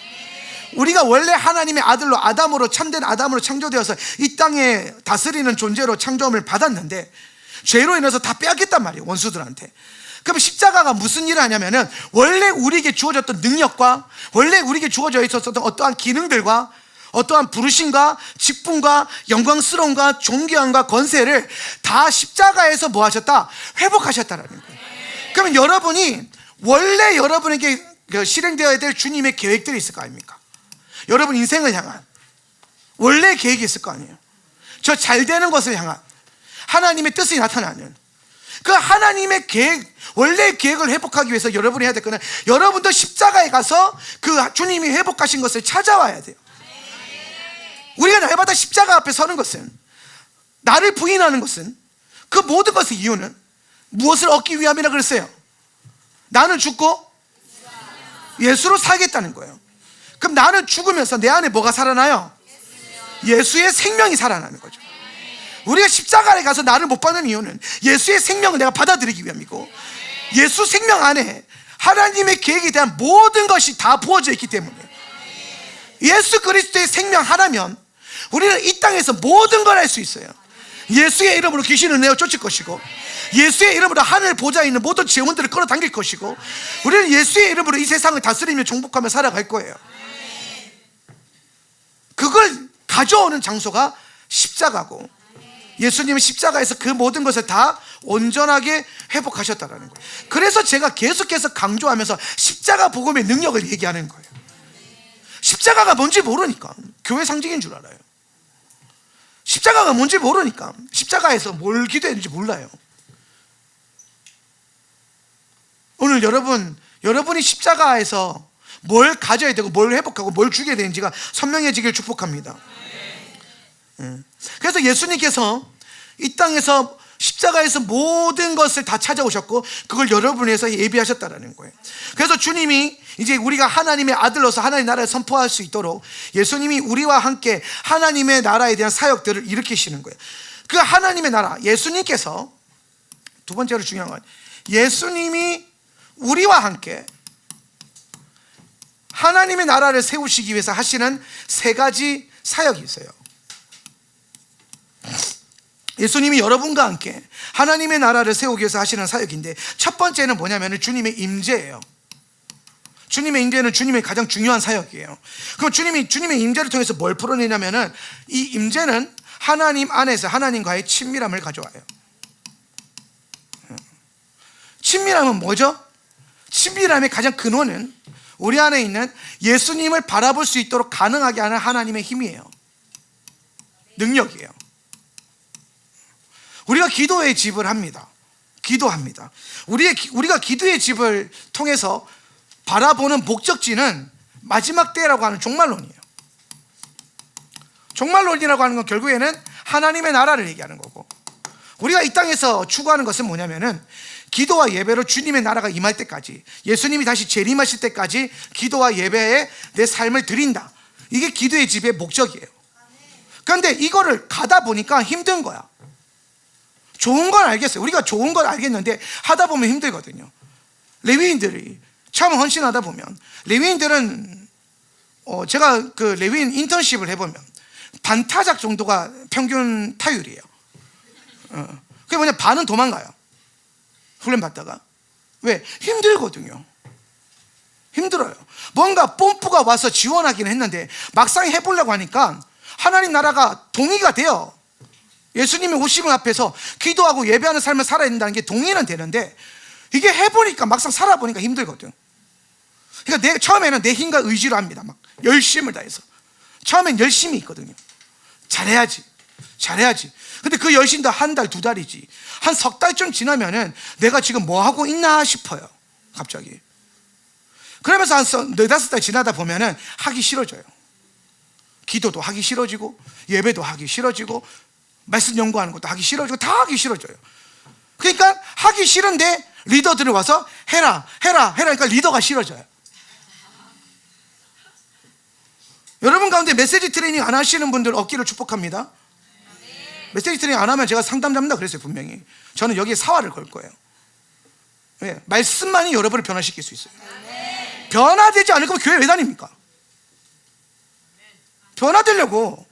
우리가 원래 하나님의 아들로, 아담으로, 참된 아담으로 창조되어서 이 땅에 다스리는 존재로 창조함을 받았는데, 죄로 인해서 다 빼앗겼단 말이에요, 원수들한테. 그럼 십자가가 무슨 일을 하냐면은 원래 우리에게 주어졌던 능력과 원래 우리에게 주어져 있었던 어떠한 기능들과 어떠한 부르심과 직분과 영광스러움과 존귀함과 권세를 다 십자가에서 뭐 하셨다? 회복하셨다라는 거예요. 그러면 여러분이 원래 여러분에게 실행되어야 될 주님의 계획들이 있을 거 아닙니까? 여러분 인생을 향한 원래 계획이 있을 거 아니에요. 저 잘 되는 것을 향한 하나님의 뜻이 나타나는 그 하나님의 계획, 원래 계획을 회복하기 위해서 여러분이 해야 될 거는, 여러분도 십자가에 가서 그 주님이 회복하신 것을 찾아와야 돼요. 우리가 날마다 십자가 앞에 서는 것은, 나를 부인하는 것은, 그 모든 것의 이유는 무엇을 얻기 위함이라 그랬어요? 나는 죽고 예수로 살겠다는 거예요. 그럼 나는 죽으면서 내 안에 뭐가 살아나요? 예수의 생명이 살아나는 거죠. 우리가 십자가에 가서 나를 못 받는 이유는 예수의 생명을 내가 받아들이기 위함이고, 예수 생명 안에 하나님의 계획에 대한 모든 것이 다 부어져 있기 때문에, 예수 그리스도의 생명 하나면 우리는 이 땅에서 모든 걸 할 수 있어요. 예수의 이름으로 귀신을 내어 쫓을 것이고, 예수의 이름으로 하늘 보좌에 있는 모든 재원들을 끌어당길 것이고, 우리는 예수의 이름으로 이 세상을 다스리며 정복하며 살아갈 거예요. 그걸 가져오는 장소가 십자가고, 예수님은 십자가에서 그 모든 것을 다 온전하게 회복하셨다는 거예요. 그래서 제가 계속해서 강조하면서 십자가 복음의 능력을 얘기하는 거예요. 십자가가 뭔지 모르니까 교회 상징인 줄 알아요. 십자가가 뭔지 모르니까 십자가에서 뭘 기도했는지 몰라요. 오늘 여러분이 십자가에서 뭘 가져야 되고 뭘 회복하고 뭘 죽여야 되는지가 선명해지길 축복합니다. 그래서 예수님께서 이 땅에서 십자가에서 모든 것을 다 찾아오셨고, 그걸 여러분을 위해서 예비하셨다는 거예요. 그래서 주님이 이제 우리가 하나님의 아들로서 하나님의 나라를 선포할 수 있도록 예수님이 우리와 함께 하나님의 나라에 대한 사역들을 일으키시는 거예요. 그 하나님의 나라, 예수님께서, 두 번째로 중요한 건 예수님이 우리와 함께 하나님의 나라를 세우시기 위해서 하시는 세 가지 사역이 있어요. 예수님이 여러분과 함께 하나님의 나라를 세우기 위해서 하시는 사역인데, 첫 번째는 뭐냐면 주님의 임재예요. 주님의 임재는 주님의 가장 중요한 사역이에요. 그럼 주님의 임재를 통해서 뭘 풀어내냐면은, 이 임재는 하나님 안에서 하나님과의 친밀함을 가져와요. 친밀함은 뭐죠? 친밀함의 가장 근원은 우리 안에 있는 예수님을 바라볼 수 있도록 가능하게 하는 하나님의 힘이에요. 능력이에요. 우리가 기도의 집을 합니다. 기도합니다. 우리가 기도의 집을 통해서 바라보는 목적지는 마지막 때라고 하는 종말론이에요. 종말론이라고 하는 건 결국에는 하나님의 나라를 얘기하는 거고, 우리가 이 땅에서 추구하는 것은 뭐냐면은 기도와 예배로 주님의 나라가 임할 때까지, 예수님이 다시 재림하실 때까지 기도와 예배에 내 삶을 드린다. 이게 기도의 집의 목적이에요. 그런데 이거를 가다 보니까 힘든 거야. 좋은 건 알겠어요. 우리가 좋은 건 알겠는데 하다 보면 힘들거든요. 레위인들이 처음 헌신하다 보면, 레위인들은 제가 그 레위인 인턴십을 해보면 반타작 정도가 평균 타율이에요. 그게 뭐냐, 반은 도망가요. 훈련 받다가. 왜? 힘들거든요. 힘들어요. 뭔가 뽐뿌가 와서 지원하기는 했는데 막상 해보려고 하니까 하나님 나라가 동의가 돼요. 예수님이 오심을 앞에서 기도하고 예배하는 삶을 살아야 된다는 게 동의는 되는데, 이게 해보니까 막상 살아보니까 힘들거든. 그러니까 처음에는 내 힘과 의지로 합니다. 막 열심을 다해서. 처음엔 열심히 있거든요. 잘해야지. 근데 그 열심도 한 달, 두 달이지. 한 석 달쯤 지나면은 내가 지금 뭐 하고 있나 싶어요. 갑자기. 그러면서 한 네다섯 달 지나다 보면은 하기 싫어져요. 기도도 하기 싫어지고, 예배도 하기 싫어지고, 말씀 연구하는 것도 하기 싫어지고, 다 하기 싫어져요. 그러니까 하기 싫은데 리더들이 와서 해라 그러니까 리더가 싫어져요. 여러분 가운데 메시지 트레이닝 안 하시는 분들 얻기를 축복합니다. 메시지 트레이닝 안 하면 제가 상담 잡는다 그랬어요. 분명히 저는 여기에 사활을 걸 거예요. 왜? 말씀만이 여러분을 변화시킬 수 있어요. 변화되지 않을 거면 교회 왜 다닙니까? 변화되려고,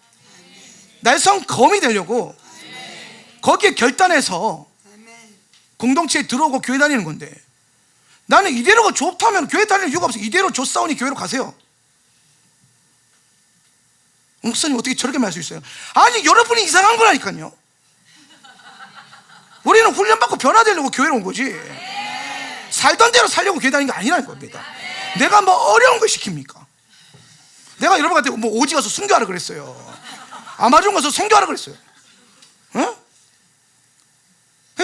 날성 검이 되려고 거기에 결단해서 공동체에 들어오고 교회 다니는 건데, 나는 이대로가 좋다면 교회 다닐 이유가 없어요. 이대로 좋사오니 교회로 가세요. 목사님 어떻게 저렇게 말할 수 있어요? 아니, 여러분이 이상한 거라니까요. 우리는 훈련받고 변화되려고 교회로 온 거지, 살던 대로 살려고 교회 다니는 게 아니라는 겁니다. 내가 뭐 어려운 걸 시킵니까? 내가 여러분한테 뭐 오지 가서 순교하라 그랬어요. 아마존 가서 선교하라 그랬어요.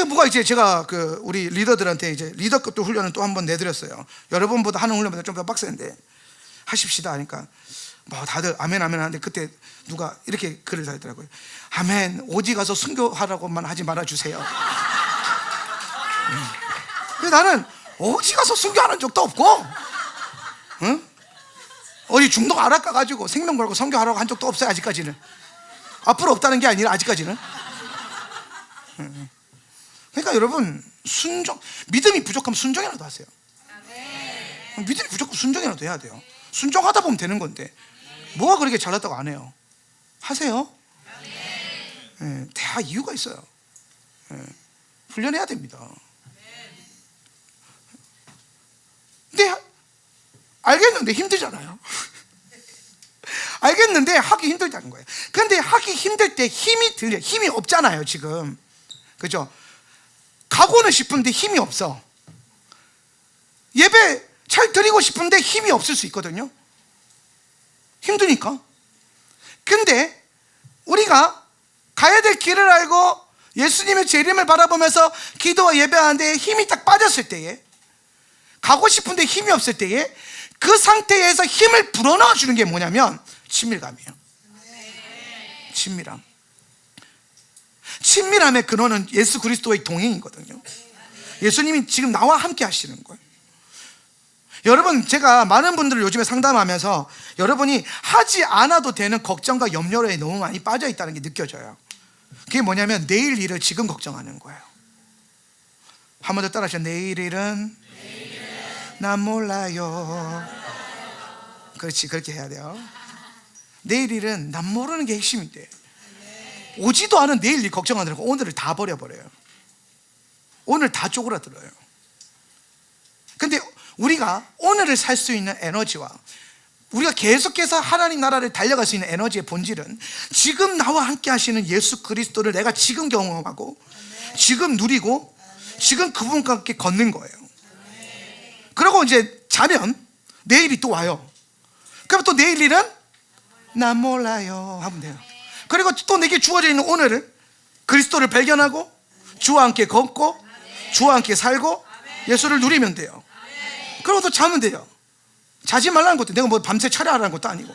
뭐가 이제 제가 우리 리더들한테 이제 리더급도 훈련을 또 한 번 내드렸어요. 여러분보다 하는 훈련보다 좀 더 빡센데 하십시다 하니까 뭐 다들 아멘 하는데, 그때 누가 이렇게 글을 달더라고요. 아멘, 오지 가서 순교하라고만 하지 말아주세요. 근데 나는 오지 가서 순교하는 적도 없고, 어디 중독 알아까 가지고 생명 걸고 선교하라고 한 적도 없어요. 아직까지는. 앞으로 없다는 게 아니라 아직까지는. 그러니까 여러분, 믿음이 부족하면 순종이라도 하세요. 믿음이 부족하면 순종이라도 해야 돼요. 순종하다 보면 되는 건데 뭐가 그렇게 잘났다고 안 해요? 하세요. 다 이유가 있어요. 훈련해야 됩니다. 근데 알겠는데 힘들잖아요. 알겠는데 하기 힘들다는 거예요. 그런데 하기 힘들 때 힘이 들려. 힘이 없잖아요 지금. 그죠? 가고는 싶은데 힘이 없어. 예배 잘 드리고 싶은데 힘이 없을 수 있거든요. 힘드니까. 근데 우리가 가야 될 길을 알고 예수님의 재림을 바라보면서 기도와 예배하는데 힘이 딱 빠졌을 때에, 가고 싶은데 힘이 없을 때에, 그 상태에서 힘을 불어넣어 주는 게 뭐냐면 친밀감이에요. 친밀함. 친밀함의 근원은 예수 그리스도의 동행이거든요. 예수님이 지금 나와 함께 하시는 거예요. 여러분, 제가 많은 분들을 요즘에 상담하면서 여러분이 하지 않아도 되는 걱정과 염려에 너무 많이 빠져 있다는 게 느껴져요. 그게 뭐냐면 내일 일을 지금 걱정하는 거예요. 한 번 더 따라하시죠. 내일 일은 난 몰라요. 그렇지, 그렇게 해야 돼요. 내일 일은 난 모르는 게 핵심인데, 오지도 않은 내일 일 걱정하느라고 오늘을 다 버려버려요. 오늘 다 쪼그라들어요. 근데 우리가 오늘을 살 수 있는 에너지와 우리가 계속해서 하나님 나라를 달려갈 수 있는 에너지의 본질은 지금 나와 함께 하시는 예수 그리스도를 내가 지금 경험하고 지금 누리고 지금 그분과 함께 걷는 거예요. 그리고 이제 자면 내일이 또 와요. 그럼 또 내일 일은 난 몰라요 하면 돼요. 그리고 또 내게 주어져 있는 오늘을 그리스도를 발견하고 주와 함께 걷고 주와 함께 살고 예수를 누리면 돼요. 그리고 또 자면 돼요. 자지 말라는 것도, 내가 뭐 밤새 차려하라는 것도 아니고,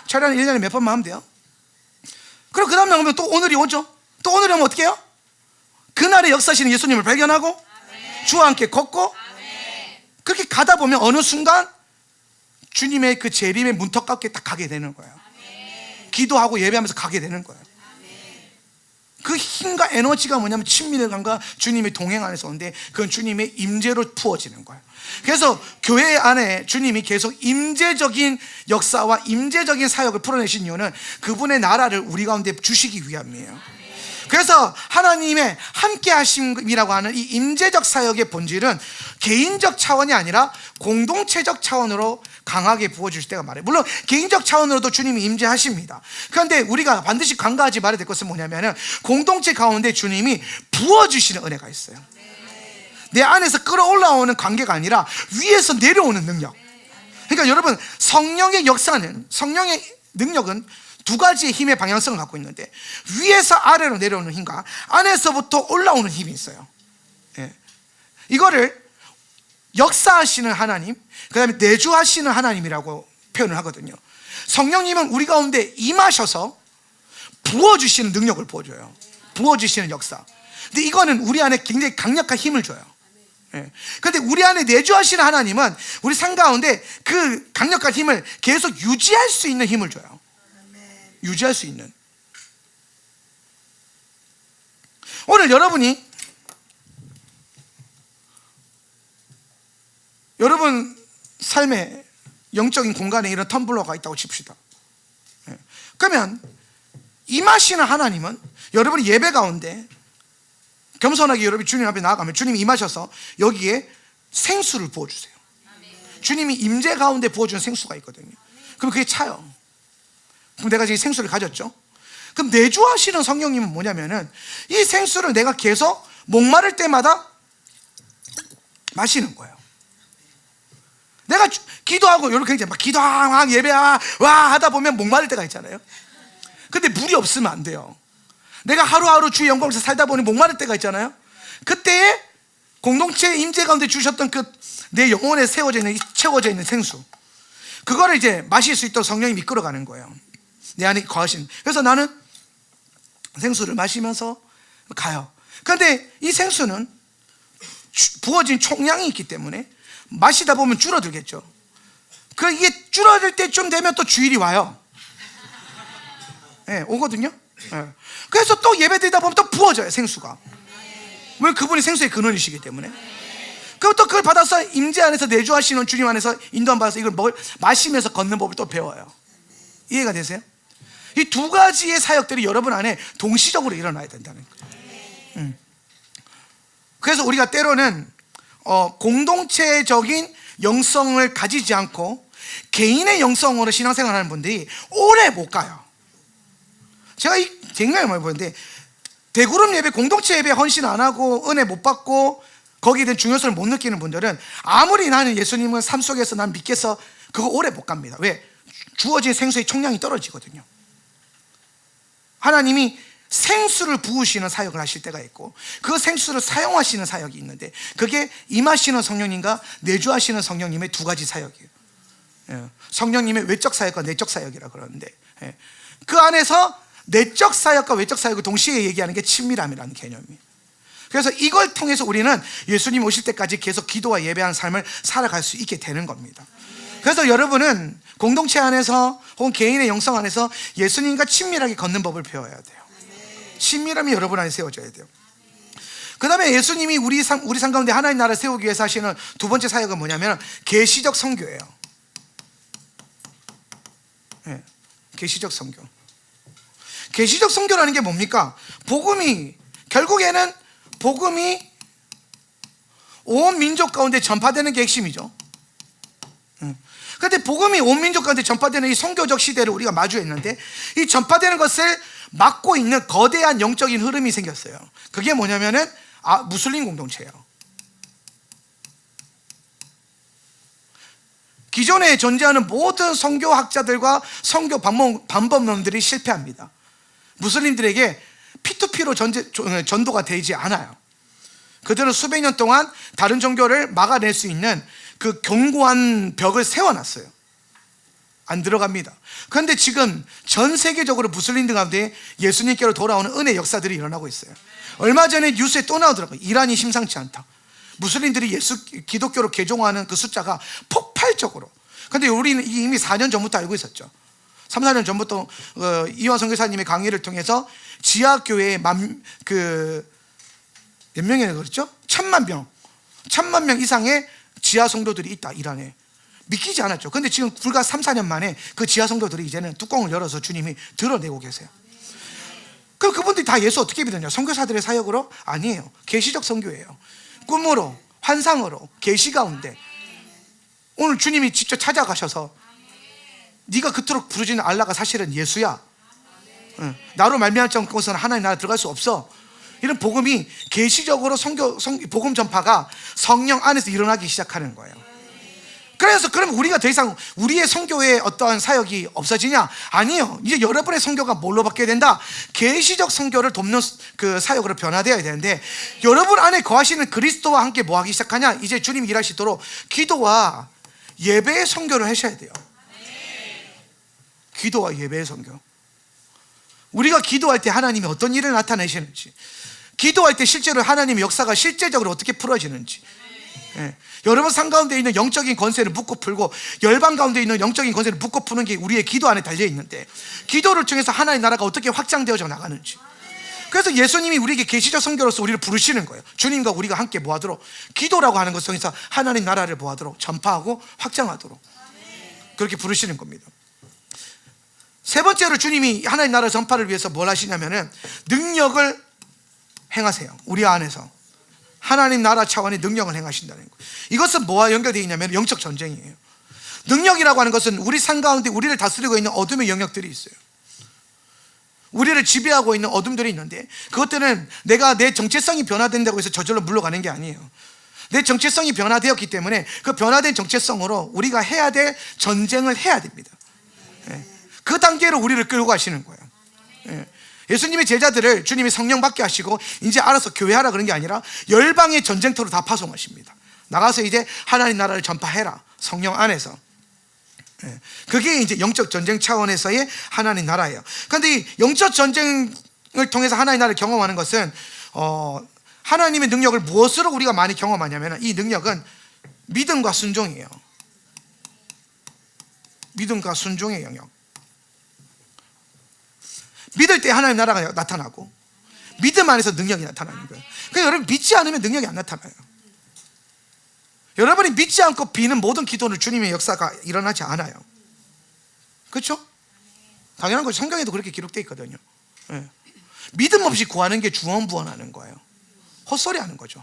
차려는 1년에 몇 번만 하면 돼요. 그리고 그 다음에 오면 또 오늘이 오죠. 또 오늘이 오면 어떻게 해요? 그날의 역사시는 예수님을 발견하고 주와 함께 걷고, 그렇게 가다 보면 어느 순간 주님의 그 재림의 문턱 밖에 딱 가게 되는 거예요. 기도하고 예배하면서 가게 되는 거예요. 그 힘과 에너지가 뭐냐면 친밀감과 주님의 동행 안에서 오는데, 그건 주님의 임재로 부어지는 거예요. 그래서 교회 안에 주님이 계속 임재적인 역사와 임재적인 사역을 풀어내신 이유는 그분의 나라를 우리 가운데 주시기 위함이에요. 그래서 하나님의 함께 하심이라고 하는 이 임재적 사역의 본질은 개인적 차원이 아니라 공동체적 차원으로 강하게 부어주실 때가 많아요. 물론 개인적 차원으로도 주님이 임재하십니다. 그런데 우리가 반드시 간과하지 말아야 될 것은 뭐냐면, 공동체 가운데 주님이 부어주시는 은혜가 있어요. 내 안에서 끌어올라오는 관계가 아니라 위에서 내려오는 능력. 그러니까 여러분, 성령의 역사는, 성령의 능력은 두 가지의 힘의 방향성을 갖고 있는데, 위에서 아래로 내려오는 힘과 안에서부터 올라오는 힘이 있어요. 이거를 역사하시는 하나님, 그 다음에 내주하시는 하나님이라고 표현을 하거든요. 성령님은 우리 가운데 임하셔서 부어주시는 능력을 부어줘요. 부어주시는 역사. 근데 이거는 우리 안에 굉장히 강력한 힘을 줘요. 그런데 우리 안에 내주하시는 하나님은 우리 삶 가운데 그 강력한 힘을 계속 유지할 수 있는 힘을 줘요. 유지할 수 있는. 오늘 여러분이, 여러분 삶의 영적인 공간에 이런 텀블러가 있다고 칩시다. 그러면 임하시는 하나님은 여러분이 예배 가운데 겸손하게 여러분이 주님 앞에 나아가면 주님이 임하셔서 여기에 생수를 부어주세요. 주님이 임재 가운데 부어주는 생수가 있거든요. 그럼 그게 차요. 그럼 내가 지금 생수를 가졌죠. 그럼 내주하시는 성령님은 뭐냐면은 이 생수를 내가 계속 목마를 때마다 마시는 거예요. 내가 기도하고 이렇게 이제 막 기도하고 예배와 하다 보면 목마를 때가 있잖아요. 근데 물이 없으면 안 돼요. 내가 하루하루 주의 영광에서 살다 보니 목마를 때가 있잖아요. 그때에 공동체 임재 가운데 주셨던 그 내 영혼에 채워져 있는 생수, 그거를 이제 마실 수 있도록 성령이 이끌어가는 거예요. 내 안에 거하신. 그래서 나는 생수를 마시면서 가요. 그런데 이 생수는 부어진 총량이 있기 때문에 마시다 보면 줄어들겠죠. 이게 줄어들 때쯤 되면 또 주일이 와요. 오거든요. 그래서 또 예배드리다 보면 또 부어져요, 생수가. 왜? 그분이 생수의 근원이시기 때문에. 그럼 또 그걸 받아서 임재 안에서 내주하시는 주님 안에서 인도함 받아서 이걸 마시면서 걷는 법을 또 배워요. 이해가 되세요? 이 두 가지의 사역들이 여러분 안에 동시적으로 일어나야 된다는 거예요. 그래서 우리가 때로는 공동체적인 영성을 가지지 않고 개인의 영성으로 신앙생활하는 분들이 오래 못 가요. 제가 굉장히 많이 보는데, 대그룹 예배, 공동체 예배 헌신 안 하고 은혜 못 받고 거기에 대한 중요성을 못 느끼는 분들은 아무리 나는 예수님은 삶 속에서 난 믿겠어, 그거 오래 못 갑니다. 왜? 주어진 생수의 총량이 떨어지거든요. 하나님이 생수를 부으시는 사역을 하실 때가 있고, 그 생수를 사용하시는 사역이 있는데, 그게 임하시는 성령님과 내주하시는 성령님의 두 가지 사역이에요. 성령님의 외적 사역과 내적 사역이라 그러는데, 그 안에서 내적 사역과 외적 사역을 동시에 얘기하는 게 친밀함이라는 개념이에요. 그래서 이걸 통해서 우리는 예수님 오실 때까지 계속 기도와 예배하는 삶을 살아갈 수 있게 되는 겁니다. 그래서 여러분은 공동체 안에서 혹은 개인의 영성 안에서 예수님과 친밀하게 걷는 법을 배워야 돼요. 친밀함이 여러분 안에 세워져야 돼요. 그 다음에 예수님이 우리 삶 가운데 하나님 나라를 세우기 위해서 하시는 두 번째 사역은 뭐냐면 계시적 선교예요. 계시적 선교. 계시적 선교라는 게 뭡니까? 결국에는 복음이 온 민족 가운데 전파되는 게 핵심이죠. 그런데 복음이 온 민족 가운데 전파되는 이 선교적 시대를 우리가 마주했는데, 이 전파되는 것을 막고 있는 거대한 영적인 흐름이 생겼어요. 그게 뭐냐면은 무슬림 공동체예요. 기존에 존재하는 모든 선교학자들과 선교 방법론들이 실패합니다. 무슬림들에게 P2P로 전도가 되지 않아요. 그들은 수백 년 동안 다른 종교를 막아낼 수 있는 그 견고한 벽을 세워놨어요. 안 들어갑니다. 그런데 지금 전 세계적으로 무슬림들 가운데 예수님께로 돌아오는 은혜 역사들이 일어나고 있어요. 얼마 전에 뉴스에 또 나오더라고요. 이란이 심상치 않다. 무슬림들이 기독교로 개종하는 그 숫자가 폭발적으로. 그런데 우리는 이미 4년 전부터 알고 있었죠. 3, 4년 전부터 이완 선교사님의 강의를 통해서 지하교회에 몇 명이나 그랬죠? 1000만 명 이상의 지하 성도들이 있다, 이란에. 믿기지 않았죠. 근데 지금 불과 3, 4년 만에 그 지하 성도들이 이제는 뚜껑을 열어서 주님이 드러내고 계세요. 그럼 그분들이 다 예수 어떻게 믿었냐? 선교사들의 사역으로? 아니에요. 계시적 선교예요. 꿈으로, 환상으로, 계시 가운데. 오늘 주님이 직접 찾아가셔서 네가 그토록 부르짖는 알라가 사실은 예수야. 나로 말미암지 않고서는 하나님 나라 들어갈 수 없어. 이런 복음이 계시적으로 복음 전파가 성령 안에서 일어나기 시작하는 거예요. 그래서 그럼 우리가 더 이상 우리의 선교의 어떠한 사역이 없어지냐? 아니에요. 이제 여러분의 선교가 뭘로 바뀌어야 된다? 계시적 선교를 돕는 그 사역으로 변화되어야 되는데, 여러분 안에 거하시는 그리스도와 함께 뭐 하기 시작하냐? 이제 주님이 일하시도록 기도와 예배의 선교를 하셔야 돼요. 기도와 예배의 선교. 우리가 기도할 때 하나님이 어떤 일을 나타내시는지, 기도할 때 실제로 하나님의 역사가 실제적으로 어떻게 풀어지는지, 여러분 삶 가운데 있는 영적인 권세를 묶고 풀고 열방 가운데 있는 영적인 권세를 묶고 푸는 게 우리의 기도 안에 달려있는데, 기도를 통해서 하나님의 나라가 어떻게 확장되어져 나가는지. 그래서 예수님이 우리에게 계시적 선교로서 우리를 부르시는 거예요. 주님과 우리가 함께 뭐하도록, 기도라고 하는 것을 통해서 하나님 나라를 뭐하도록, 전파하고 확장하도록 그렇게 부르시는 겁니다. 세 번째로 주님이 하나님 나라 전파를 위해서 뭘 하시냐면은 능력을 행하세요. 우리 안에서 하나님 나라 차원의 능력을 행하신다는 거예요. 이것은 뭐와 연결되어 있냐면 영적 전쟁이에요. 능력이라고 하는 것은 우리 삶 가운데 우리를 다스리고 있는 어둠의 영역들이 있어요. 우리를 지배하고 있는 어둠들이 있는데, 그것들은 내가 내 정체성이 변화된다고 해서 저절로 물러가는 게 아니에요. 내 정체성이 변화되었기 때문에 그 변화된 정체성으로 우리가 해야 될 전쟁을 해야 됩니다. 그 단계로 우리를 끌고 가시는 거예요. 예수님의 제자들을 주님이 성령 받게 하시고 이제 알아서 교회하라 그런 게 아니라 열방의 전쟁터로 다 파송하십니다. 나가서 이제 하나님 나라를 전파해라, 성령 안에서. 그게 이제 영적 전쟁 차원에서의 하나님 나라예요. 그런데 이 영적 전쟁을 통해서 하나님 나라를 경험하는 것은 하나님의 능력을 무엇으로 우리가 많이 경험하냐면, 이 능력은 믿음과 순종이에요. 믿음과 순종의 영역. 믿을 때 하나님 나라가 나타나고, 믿음 안에서 능력이 나타나는 거예요. 그러니까 여러분, 믿지 않으면 능력이 안 나타나요. 여러분이 믿지 않고 비는 모든 기도는 주님의 역사가 일어나지 않아요. 그렇죠? 당연한 거죠. 성경에도 그렇게 기록되어 있거든요. 예. 믿음 없이 구하는 게 중언부언하는 거예요. 헛소리 하는 거죠.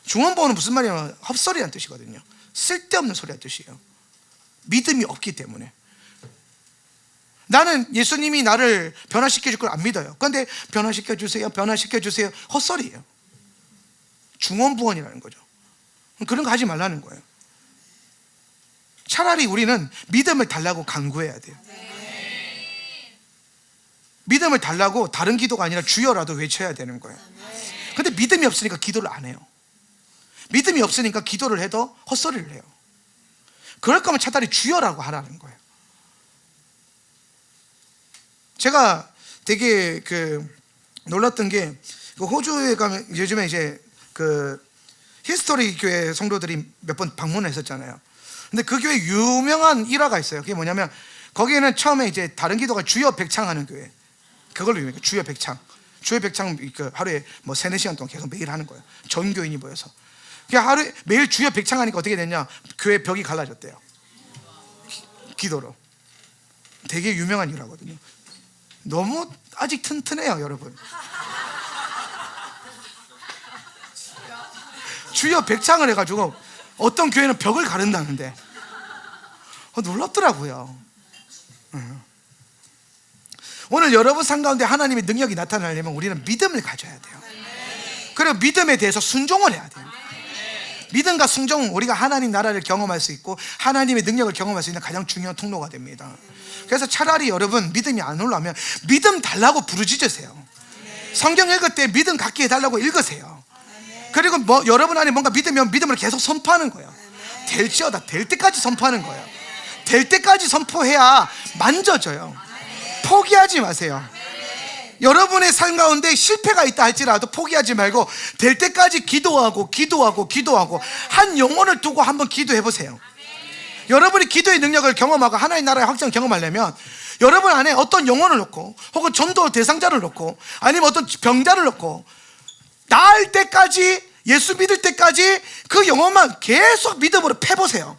중언부언은 무슨 말이냐면 헛소리라는 뜻이거든요. 쓸데없는 소리라는 뜻이에요. 믿음이 없기 때문에. 나는 예수님이 나를 변화시켜 줄 걸 안 믿어요. 그런데 변화시켜 주세요, 변화시켜 주세요, 헛소리예요. 중언부언이라는 거죠. 그런 거 하지 말라는 거예요. 차라리 우리는 믿음을 달라고 간구해야 돼요. 믿음을 달라고 다른 기도가 아니라 주여라도 외쳐야 되는 거예요. 근데 믿음이 없으니까 기도를 안 해요. 믿음이 없으니까 기도를 해도 헛소리를 해요. 그럴 거면 차라리 주여라고 하라는 거예요. 제가 되게 놀랐던 게 호주에 가면 요즘에 이제 히스토리 교회 성도들이 몇 번 방문을 했었잖아요. 근데 그 교회 유명한 일화가 있어요. 그게 뭐냐면 거기에는 처음에 이제 다른 기도가 주여 백창하는 교회, 그걸로 유명해요. 주여 백창 하루에 뭐 3-4시간 동안 계속 매일 하는 거예요. 전 교인이 모여서. 하루에 매일 주여 백창하니까 어떻게 됐냐, 교회 벽이 갈라졌대요. 기도로. 되게 유명한 일화거든요. 너무 아직 튼튼해요, 여러분. 주여 백창을 해가지고 어떤 교회는 벽을 가른다는데 놀랍더라고요. 오늘 여러분 삶 가운데 하나님의 능력이 나타나려면 우리는 믿음을 가져야 돼요. 그리고 믿음에 대해서 순종을 해야 돼요. 믿음과 순종은 우리가 하나님 나라를 경험할 수 있고 하나님의 능력을 경험할 수 있는 가장 중요한 통로가 됩니다. 그래서 차라리 여러분 믿음이 안 올라오면 믿음 달라고 부르짖으세요. 성경 읽을 때 믿음 갖게 해달라고 읽으세요. 그리고 여러분 안에 뭔가 믿으면 믿음을 계속 선포하는 거예요. 될지어다, 될 때까지 선포하는 거예요. 될 때까지 선포해야 만져져요. 포기하지 마세요. 여러분의 삶 가운데 실패가 있다 할지라도 포기하지 말고 될 때까지 기도하고 한 영혼을 두고 한번 기도해 보세요. 여러분이 기도의 능력을 경험하고 하나님 나라의 확장을 경험하려면 여러분 안에 어떤 영혼을 놓고 혹은 전도 대상자를 놓고 아니면 어떤 병자를 놓고 나을 때까지, 예수 믿을 때까지 그 영혼만 계속 믿음으로 패보세요.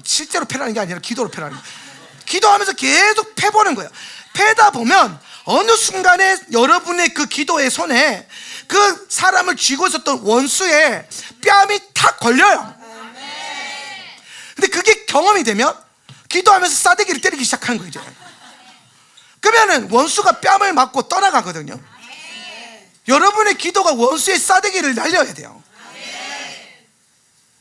실제로 패라는 게 아니라 기도로 패라는 거예요. 기도하면서 계속 패보는 거예요. 패다 보면 어느 순간에 여러분의 그 기도의 손에 그 사람을 쥐고 있었던 원수의 뺨이 탁 걸려요. 근데 그게 경험이 되면 기도하면서 싸대기를 때리기 시작하는 거죠. 그러면은 원수가 뺨을 맞고 떠나가거든요. 여러분의 기도가 원수의 싸대기를 날려야 돼요.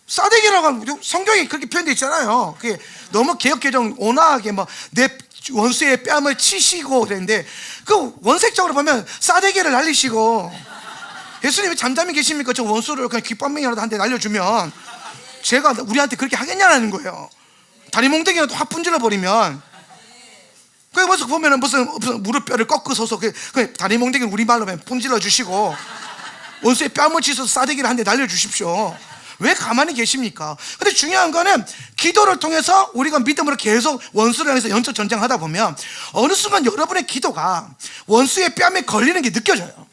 싸대기라고 하면 성경이 그렇게 표현되어 있잖아요. 그게 너무 개역개정 온화하게 내 원수의 뺨을 치시고 그랬는데 그 원색적으로 보면 싸대기를 날리시고 예수님이 잠잠히 계십니까? 저 원수를 그냥 귓밤맹이라도 한 대 날려주면 제가 우리한테 그렇게 하겠냐는 거예요. 다리 몽둥이라도 확 분질러 버리면 그 벌써 보면은 무슨 무릎뼈를 꺾어서서 그 다리 몽둥이를 우리말로 분질러 주시고 원수의 뺨을 치셔서 싸대기를 한 대 날려주십시오. 왜 가만히 계십니까? 근데 중요한 거는 기도를 통해서 우리가 믿음으로 계속 원수를 향해서 영적 전쟁하다 보면 어느 순간 여러분의 기도가 원수의 뺨에 걸리는 게 느껴져요.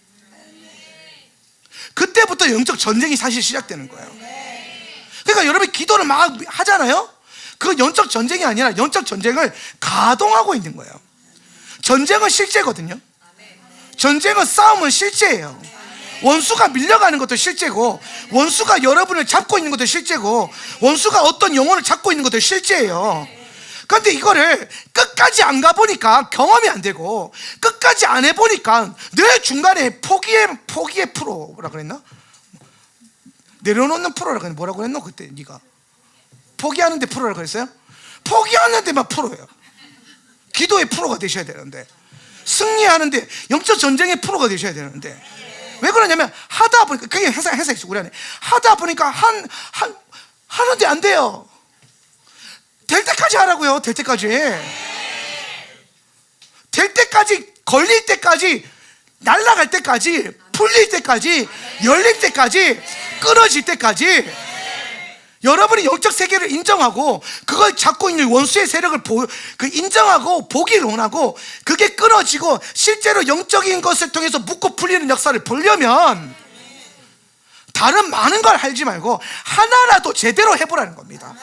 그때부터 영적 전쟁이 사실 시작되는 거예요. 그러니까 여러분이 기도를 막 하잖아요. 그 영적 전쟁이 아니라 영적 전쟁을 가동하고 있는 거예요. 전쟁은 실제거든요. 전쟁은 싸움은 실제예요. 원수가 밀려가는 것도 실제고 원수가 여러분을 잡고 있는 것도 실제고 원수가 어떤 영혼을 잡고 있는 것도 실제예요. 그런데 이거를 끝까지 안 가보니까 경험이 안 되고 끝까지 안 해보니까 늘 중간에 포기의 프로라 그랬나? 내려놓는 프로라 그랬나? 뭐라고 그랬노 그때 네가? 포기하는데 프로라 그랬어요? 포기하는데만 프로예요. 기도의 프로가 되셔야 되는데 승리하는데 영적 전쟁의 프로가 되셔야 되는데 왜 그러냐면 하다 보니까 그게 회사 있어 우리 안에 하다 보니까 하는데 안 돼요. 될 때까지 하라고요. 될 때까지 걸릴 때까지 날아갈 때까지 풀릴 때까지 열릴 때까지 끊어질 때까지 여러분이 영적 세계를 인정하고 그걸 잡고 있는 원수의 세력을 인정하고 보기를 원하고 그게 끊어지고 실제로 영적인 것을 통해서 묶고 풀리는 역사를 보려면 다른 많은 걸 알지 말고 하나라도 제대로 해보라는 겁니다.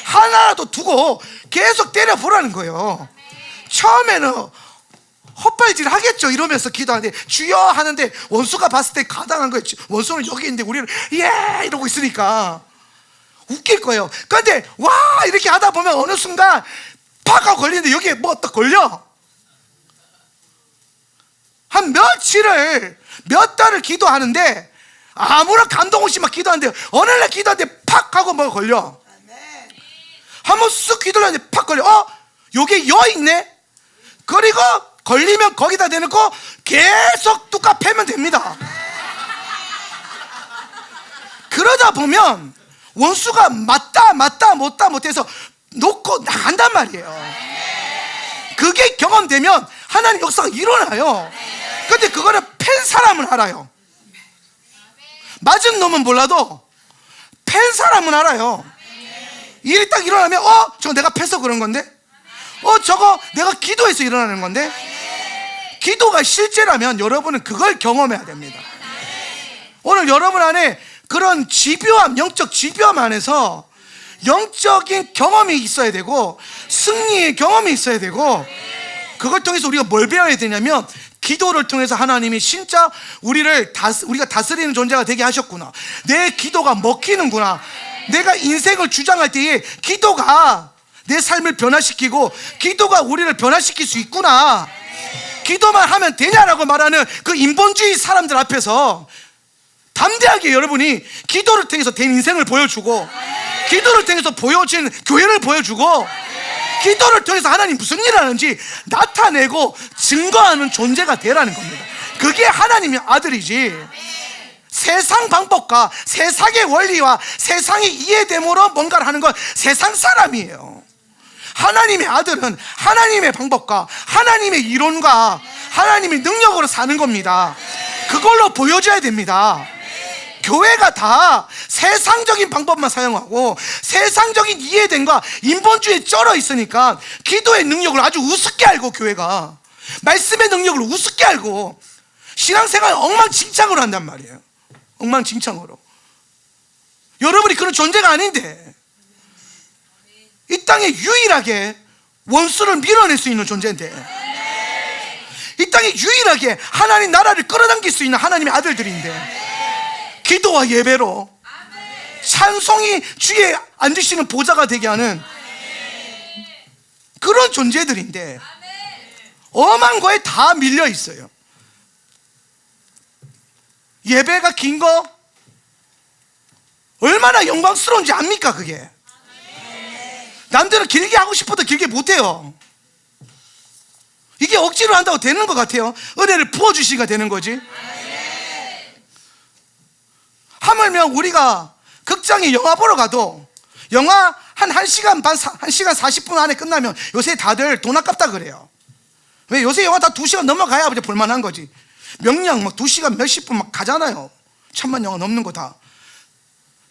하나라도 두고 계속 때려보라는 거예요. 처음에는 헛발질 하겠죠. 이러면서 기도하는데 주여 하는데 원수가 봤을 때 가당한 거예요. 원수는 여기 있는데 우리는 예 이러고 있으니까 웃길 거예요. 그런데 와 이렇게 하다 보면 어느 순간 팍 하고 걸리는데 여기에 뭐 딱 걸려. 한 며칠을 몇 달을 기도하는데 아무런 감동 없이 막 기도하는데 어느 날 기도하는데 팍 하고 뭐가 걸려. 한번 쓱 기도를 하는데 팍 걸려. 여기에 여 있네. 그리고 걸리면 거기다 대놓고 계속 뚜까 패면 됩니다. 그러다 보면 원수가 맞다 못해서 놓고 나간단 말이에요. 그게 경험되면 하나님 역사가 일어나요. 근데 그거는 팬 사람은 알아요. 맞은 놈은 몰라도 팬 사람은 알아요. 일이 딱 일어나면 저거 내가 패서 그런 건데, 저거 내가 기도해서 일어나는 건데. 기도가 실제라면 여러분은 그걸 경험해야 됩니다. 오늘 여러분 안에 그런 집요함, 영적 집요함 안에서 영적인 경험이 있어야 되고 승리의 경험이 있어야 되고, 그걸 통해서 우리가 뭘 배워야 되냐면 기도를 통해서 하나님이 진짜 우리가 다스리는 존재가 되게 하셨구나. 내 기도가 먹히는구나. 내가 인생을 주장할 때에 기도가 내 삶을 변화시키고 기도가 우리를 변화시킬 수 있구나. 기도만 하면 되냐라고 말하는 그 인본주의 사람들 앞에서 담대하게 여러분이 기도를 통해서 된 인생을 보여주고, 기도를 통해서 보여진 교회를 보여주고, 기도를 통해서 하나님 무슨 일을 하는지 나타내고 증거하는 존재가 되라는 겁니다. 그게 하나님의 아들이지, 세상 방법과 세상의 원리와 세상의 이해됨으로 뭔가를 하는 건 세상 사람이에요. 하나님의 아들은 하나님의 방법과 하나님의 이론과 하나님의 능력으로 사는 겁니다. 그걸로 보여줘야 됩니다. 교회가 다 세상적인 방법만 사용하고 세상적인 이해됨과 인본주의에 쩔어 있으니까 기도의 능력을 아주 우습게 알고, 교회가 말씀의 능력을 우습게 알고 신앙생활을 엉망진창으로 한단 말이에요. 엉망진창으로. 여러분이 그런 존재가 아닌데, 이 땅에 유일하게 원수를 밀어낼 수 있는 존재인데, 이 땅에 유일하게 하나님 나라를 끌어당길 수 있는 하나님의 아들들인데, 기도와 예배로 찬송이 주에 앉으시는 보좌가 되게 하는 그런 존재들인데 엄한 거에 다 밀려 있어요. 예배가 긴 거 얼마나 영광스러운지 압니까? 그게 남들은 길게 하고 싶어도 길게 못해요. 이게 억지로 한다고 되는 것 같아요. 은혜를 부어주시니까 되는 거지. 하물며 우리가 극장에 영화 보러 가도 영화 한 1시간 반, 1시간 40분 안에 끝나면 요새 다들 돈 아깝다 그래요. 왜? 요새 영화 다 2시간 넘어가야 이제 볼만한 거지. 명량 막 2시간 몇십 분 막 가잖아요. 1000만 영화 넘는 거 다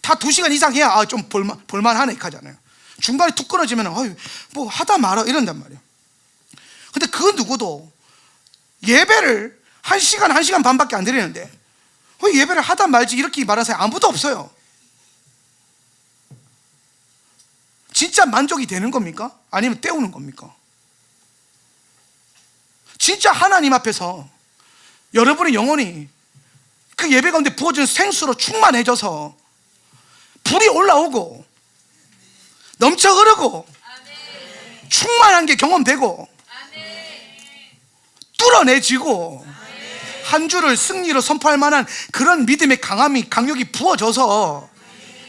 2시간 이상 해야 좀 볼만하네 하잖아요. 중간에 툭 끊어지면 뭐 하다 말아 이런단 말이에요. 근데 그 누구도 예배를 1시간, 1시간 반밖에 안 드리는데 예배를 하다 말지 이렇게 말하는 사람이 아무도 없어요. 진짜 만족이 되는 겁니까? 아니면 때우는 겁니까? 진짜 하나님 앞에서 여러분의 영혼이 그 예배 가운데 부어진 생수로 충만해져서 불이 올라오고 넘쳐 흐르고 충만한 게 경험되고 뚫어내지고 한 주를 승리로 선포할 만한 그런 믿음의 강력이 부어져서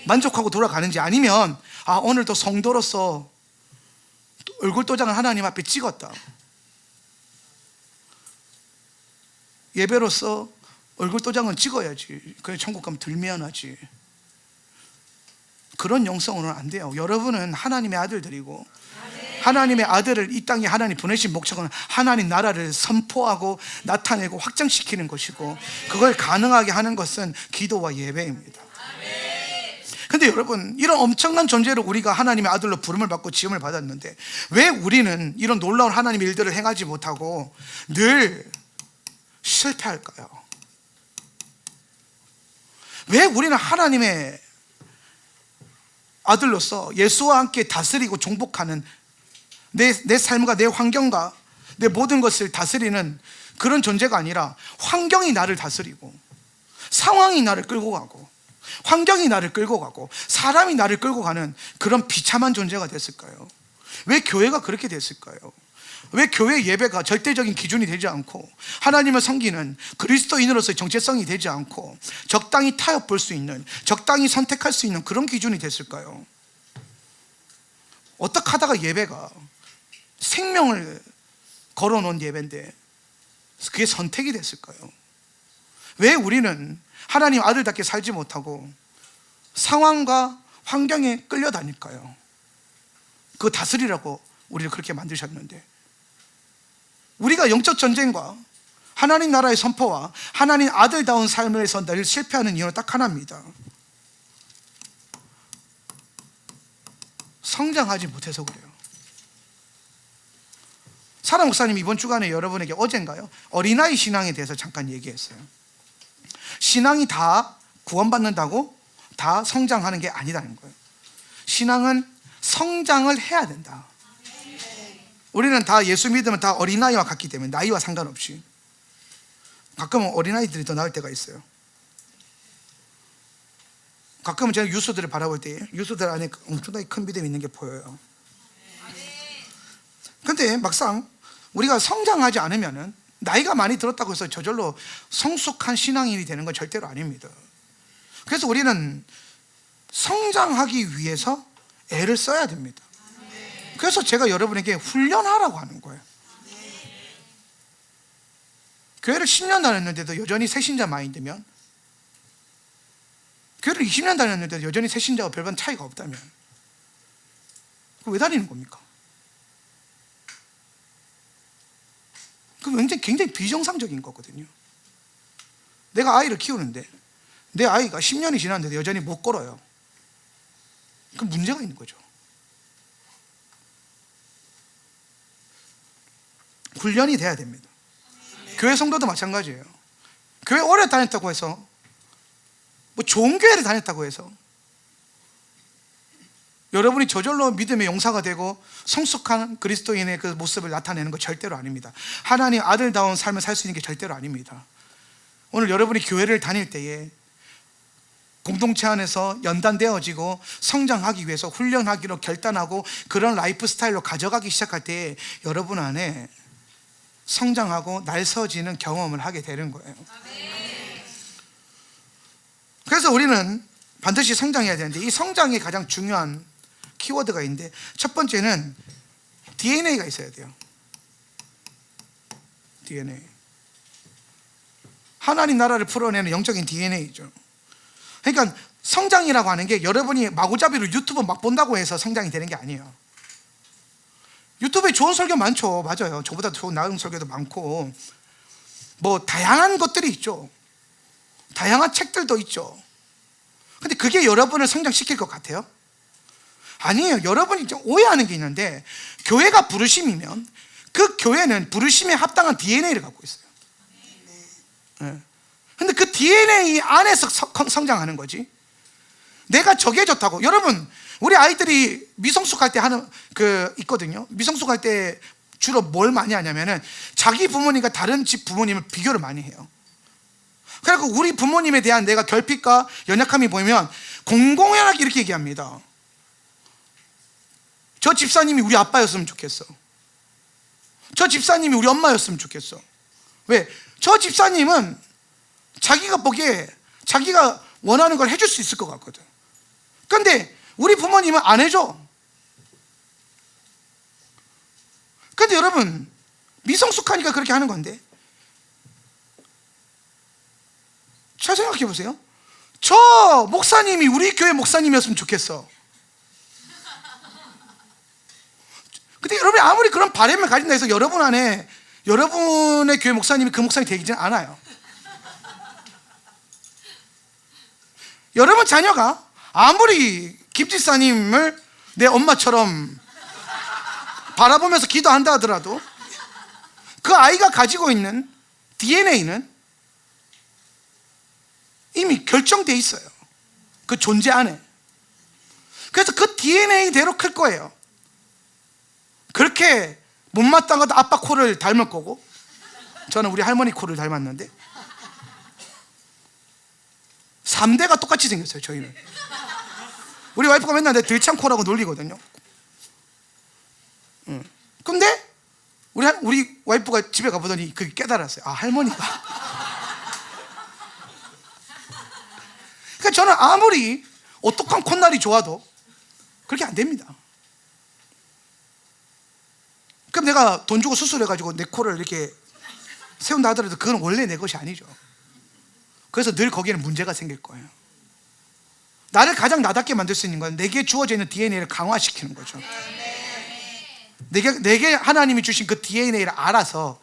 만족하고 돌아가는지, 아니면 오늘도 성도로서 얼굴 도장을 하나님 앞에 찍었다, 예배로서 얼굴 도장은 찍어야지, 그래 천국 가면 덜 미안하지, 그런 영성으로는 안 돼요. 여러분은 하나님의 아들들이고, 하나님의 아들을 이 땅에 하나님 보내신 목적은 하나님 나라를 선포하고 나타내고 확장시키는 것이고, 그걸 가능하게 하는 것은 기도와 예배입니다. 근데 여러분, 이런 엄청난 존재로 우리가 하나님의 아들로 부름을 받고 지음을 받았는데 왜 우리는 이런 놀라운 하나님의 일들을 행하지 못하고 늘 실패할까요? 왜 우리는 하나님의 아들로서 예수와 함께 다스리고 종복하는 내 삶과 내 환경과 내 모든 것을 다스리는 그런 존재가 아니라 환경이 나를 다스리고, 상황이 나를 끌고 가고, 환경이 나를 끌고 가고, 사람이 나를 끌고 가는 그런 비참한 존재가 됐을까요? 왜 교회가 그렇게 됐을까요? 왜 교회 예배가 절대적인 기준이 되지 않고, 하나님을 섬기는 그리스도인으로서의 정체성이 되지 않고, 적당히 타협 볼 수 있는, 적당히 선택할 수 있는 그런 기준이 됐을까요? 어떻게 하다가 예배가 생명을 걸어놓은 예배인데 그게 선택이 됐을까요? 왜 우리는 하나님 아들답게 살지 못하고 상황과 환경에 끌려다닐까요? 그거 다스리라고 우리를 그렇게 만드셨는데, 우리가 영적 전쟁과 하나님 나라의 선포와 하나님 아들다운 삶에서 늘 실패하는 이유는 딱 하나입니다. 성장하지 못해서 그래요. 사라 목사님 이번 주간에 여러분에게 어젠가요? 어린아이 신앙에 대해서 잠깐 얘기했어요. 신앙이 다 구원받는다고 다 성장하는 게 아니라는 거예요. 신앙은 성장을 해야 된다. 우리는 다 예수 믿으면 다 어린아이와 같기 때문에 나이와 상관없이. 가끔은 어린아이들이 더 나을 때가 있어요. 가끔은 제가 유소들을 바라볼 때 유소들 안에 엄청나게 큰 믿음이 있는 게 보여요. 근데 막상 우리가 성장하지 않으면은, 나이가 많이 들었다고 해서 저절로 성숙한 신앙인이 되는 건 절대로 아닙니다. 그래서 우리는 성장하기 위해서 애를 써야 됩니다. 그래서 제가 여러분에게 훈련하라고 하는 거예요. 교회를 10년 다녔는데도 여전히 새신자 마인드면, 교회를 20년 다녔는데도 여전히 새신자와 별반 차이가 없다면 왜 다니는 겁니까? 그건 굉장히 비정상적인 거거든요. 내가 아이를 키우는데 내 아이가 10년이 지났는데도 여전히 못 걸어요. 그 문제가 있는 거죠. 훈련이 돼야 됩니다. 교회 성도도 마찬가지예요. 교회 오래 다녔다고 해서, 뭐 좋은 교회를 다녔다고 해서 여러분이 저절로 믿음의 용사가 되고 성숙한 그리스도인의 그 모습을 나타내는 거 절대로 아닙니다. 하나님 아들다운 삶을 살 수 있는 게 절대로 아닙니다. 오늘 여러분이 교회를 다닐 때에 공동체 안에서 연단되어지고 성장하기 위해서 훈련하기로 결단하고 그런 라이프 스타일로 가져가기 시작할 때 여러분 안에 성장하고 날서지는 경험을 하게 되는 거예요. 그래서 우리는 반드시 성장해야 되는데, 이 성장의 가장 중요한 키워드가 있는데, 첫 번째는 DNA가 있어야 돼요. DNA. 하나님 나라를 풀어내는 영적인 DNA죠. 그러니까 성장이라고 하는 게 여러분이 마구잡이로 유튜브 막 본다고 해서 성장이 되는 게 아니에요. 유튜브에 좋은 설교 많죠. 맞아요. 저보다 좋은 나은 설교도 많고, 뭐 다양한 것들이 있죠. 다양한 책들도 있죠. 근데 그게 여러분을 성장시킬 것 같아요? 아니에요. 여러분이 좀 오해하는 게 있는데, 교회가 부르심이면 그 교회는 부르심에 합당한 DNA를 갖고 있어요. 네. 근데 그 DNA 안에서 성장하는 거지. 내가 저게 좋다고. 여러분, 우리 아이들이 미성숙할 때 하는 그 있거든요. 미성숙할 때 주로 뭘 많이 하냐면은 자기 부모님과 다른 집 부모님을 비교를 많이 해요. 그리고 우리 부모님에 대한 내가 결핍과 연약함이 보이면 공공연하게 이렇게 얘기합니다. 저 집사님이 우리 아빠였으면 좋겠어. 저 집사님이 우리 엄마였으면 좋겠어. 왜? 저 집사님은 자기가 보기에 자기가 원하는 걸 해줄 수 있을 것 같거든. 근데 우리 부모님은 안 해줘. 근데 여러분, 미성숙하니까 그렇게 하는 건데, 잘 생각해 보세요. 저 목사님이 우리 교회 목사님이었으면 좋겠어. 근데 여러분이 아무리 그런 바람을 가진다 해서 여러분 안에 여러분의 교회 목사님이 그 목사님이 되지는 않아요. 여러분 자녀가 아무리 김 집사님을 내 엄마처럼 바라보면서 기도한다 하더라도 그 아이가 가지고 있는 DNA는 이미 결정되어 있어요. 그 존재 안에. 그래서 그 DNA대로 클 거예요. 그렇게 못마땅하다 아빠 코를 닮을 거고, 저는 우리 할머니 코를 닮았는데 3대가 똑같이 생겼어요. 저희는. 우리 와이프가 맨날 내 들창코라고 놀리거든요. 근데 우리 와이프가 집에 가보더니 그게 깨달았어요. 아, 할머니가. 그러니까 저는 아무리 오똑한 콧날이 좋아도 그렇게 안 됩니다. 그럼 내가 돈 주고 수술해가지고 내 코를 이렇게 세운다 하더라도 그건 원래 내 것이 아니죠. 그래서 늘 거기에는 문제가 생길 거예요. 나를 가장 나답게 만들 수 있는 건 내게 주어져 있는 DNA를 강화시키는 거죠. 내게 하나님이 주신 그 DNA를 알아서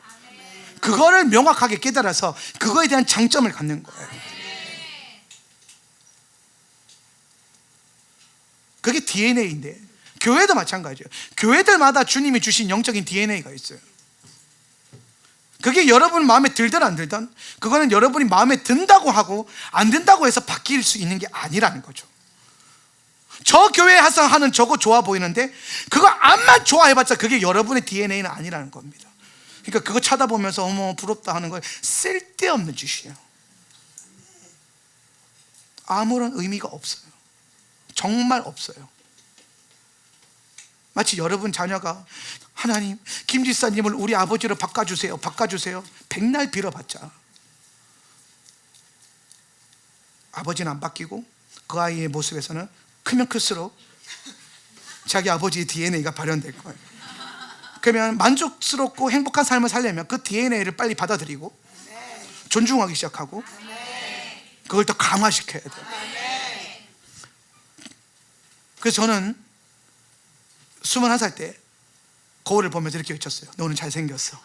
그거를 명확하게 깨달아서 그거에 대한 장점을 갖는 거예요. 그게 DNA인데, 교회도 마찬가지예요. 교회들마다 주님이 주신 영적인 DNA가 있어요. 그게 여러분 마음에 들든 안 들든 그거는 여러분이 마음에 든다고 하고 안 든다고 해서 바뀔 수 있는 게 아니라는 거죠. 저 교회 하는 저거 좋아 보이는데 그거 암만 좋아해봤자 그게 여러분의 DNA는 아니라는 겁니다. 그러니까 그거 쳐다보면서 어머 부럽다 하는 건 쓸데없는 짓이에요. 아무런 의미가 없어요. 정말 없어요. 마치 여러분 자녀가 하나님 김 지사님을 우리 아버지로 바꿔주세요 백날 빌어봤자 아버지는 안 바뀌고 그 아이의 모습에서는 크면 클수록 자기 아버지의 DNA가 발현될 거예요. 그러면 만족스럽고 행복한 삶을 살려면 그 DNA를 빨리 받아들이고 존중하기 시작하고 그걸 더 강화시켜야 돼요. 그래서 저는 21살 때 거울을 보면서 이렇게 외쳤어요. 너 오늘 잘생겼어.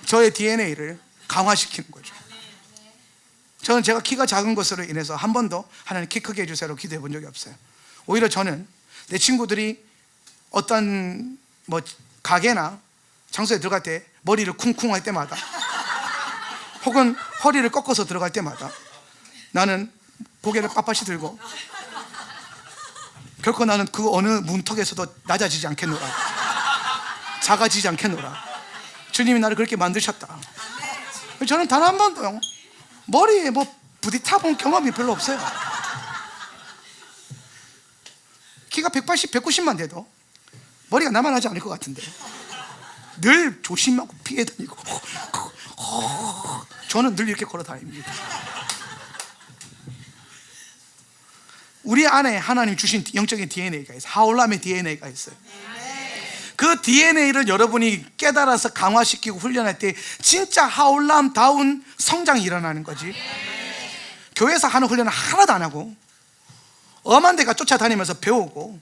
저의 DNA를 강화시키는 거죠. 저는 제가 키가 작은 것으로 인해서 한 번도 하나님 키 크게 해주세요라고 기도해 본 적이 없어요. 오히려 저는 내 친구들이 어떤 가게나 장소에 들어갈 때 머리를 쿵쿵 할 때마다 혹은 허리를 꺾어서 들어갈 때마다 나는 고개를 빳빳이 들고 결코 나는 그 어느 문턱에서도 낮아지지 않겠노라, 작아지지 않겠노라. 주님이 나를 그렇게 만드셨다. 저는 단 한 번도 머리에 부딪혀 본 경험이 별로 없어요. 키가 180, 190만 돼도 머리가 나만 하지 않을 것 같은데 늘 조심하고 피해 다니고 저는 늘 이렇게 걸어 다닙니다. 우리 안에 하나님 주신 영적인 DNA가 있어요. 하올람의 DNA가 있어요. 그 DNA를 여러분이 깨달아서 강화시키고 훈련할 때 진짜 하올람다운 성장이 일어나는 거지. 교회에서 하는 훈련은 하나도 안 하고 엄한 데가 쫓아다니면서 배우고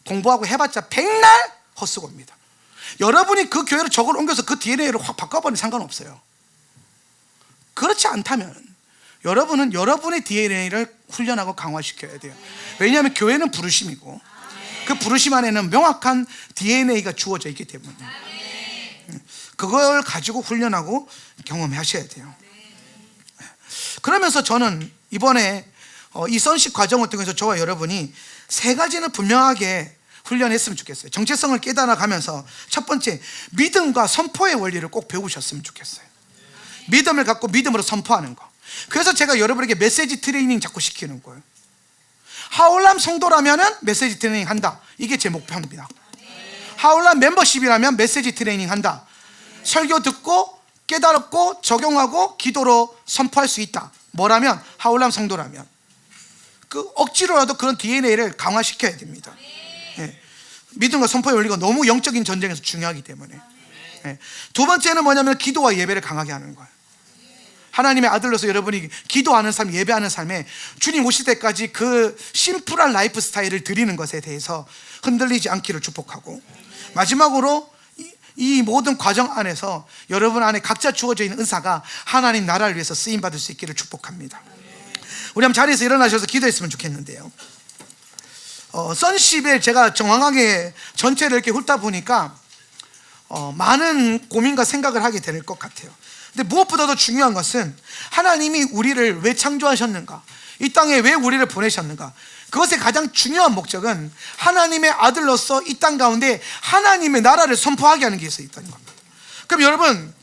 공부하고 해봤자 백날 헛수고입니다. 여러분이 그 교회로 저걸 옮겨서 그 DNA를 확 바꿔버리면 상관없어요. 그렇지 않다면 여러분은 여러분의 DNA를 훈련하고 강화시켜야 돼요. 왜냐하면 교회는 부르심이고 그 부르심 안에는 명확한 DNA가 주어져 있기 때문에 그걸 가지고 훈련하고 경험하셔야 돼요. 그러면서 저는 이번에 이 선식 과정을 통해서 저와 여러분이 세 가지는 분명하게 훈련했으면 좋겠어요. 정체성을 깨달아 가면서 첫 번째, 믿음과 선포의 원리를 꼭 배우셨으면 좋겠어요. 믿음을 갖고 믿음으로 선포하는 거. 그래서 제가 여러분에게 메시지 트레이닝 자꾸 시키는 거예요. 하올람 성도라면은 메시지 트레이닝 한다. 이게 제 목표입니다. 하올람 멤버십이라면 메시지 트레이닝 한다. 설교 듣고 깨달았고 적용하고 기도로 선포할 수 있다. 뭐라면 하올람 성도라면 그 억지로라도 그런 DNA를 강화시켜야 됩니다. 예. 믿음과 선포의 원리가 너무 영적인 전쟁에서 중요하기 때문에. 예. 두 번째는 뭐냐면 기도와 예배를 강하게 하는 거예요. 하나님의 아들로서 여러분이 기도하는 삶, 예배하는 삶에 주님 오실 때까지 그 심플한 라이프 스타일을 드리는 것에 대해서 흔들리지 않기를 축복하고, 마지막으로 이 모든 과정 안에서 여러분 안에 각자 주어져 있는 은사가 하나님 나라를 위해서 쓰임받을 수 있기를 축복합니다. 우리 한번 자리에서 일어나셔서 기도했으면 좋겠는데요. 선십에 제가 정확하게 전체를 이렇게 훑다 보니까 많은 고민과 생각을 하게 될 것 같아요. 근데 무엇보다도 중요한 것은 하나님이 우리를 왜 창조하셨는가, 이 땅에 왜 우리를 보내셨는가, 그것의 가장 중요한 목적은 하나님의 아들로서 이 땅 가운데 하나님의 나라를 선포하게 하는 게 있다는 겁니다. 그럼 여러분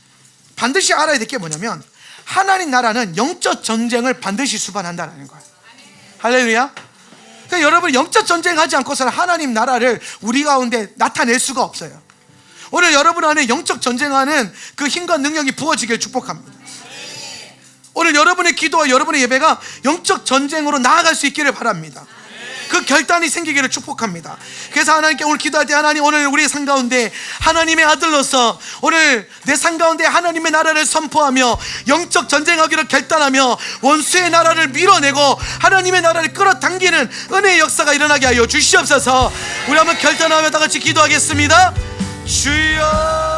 반드시 알아야 될 게 뭐냐면 하나님 나라는 영적 전쟁을 반드시 수반한다는 거예요. 할렐루야. 그러니까 여러분 영적 전쟁하지 않고서는 하나님 나라를 우리 가운데 나타낼 수가 없어요. 오늘 여러분 안에 영적 전쟁하는 그 힘과 능력이 부어지길 축복합니다. 오늘 여러분의 기도와 여러분의 예배가 영적 전쟁으로 나아갈 수 있기를 바랍니다. 그 결단이 생기기를 축복합니다. 그래서 하나님께 오늘 기도할 때 하나님 오늘 우리의 삶 가운데 하나님의 아들로서 오늘 내 삶 가운데 하나님의 나라를 선포하며 영적 전쟁하기를 결단하며 원수의 나라를 밀어내고 하나님의 나라를 끌어당기는 은혜의 역사가 일어나게 하여 주시옵소서. 우리 한번 결단하며 다 같이 기도하겠습니다. 주여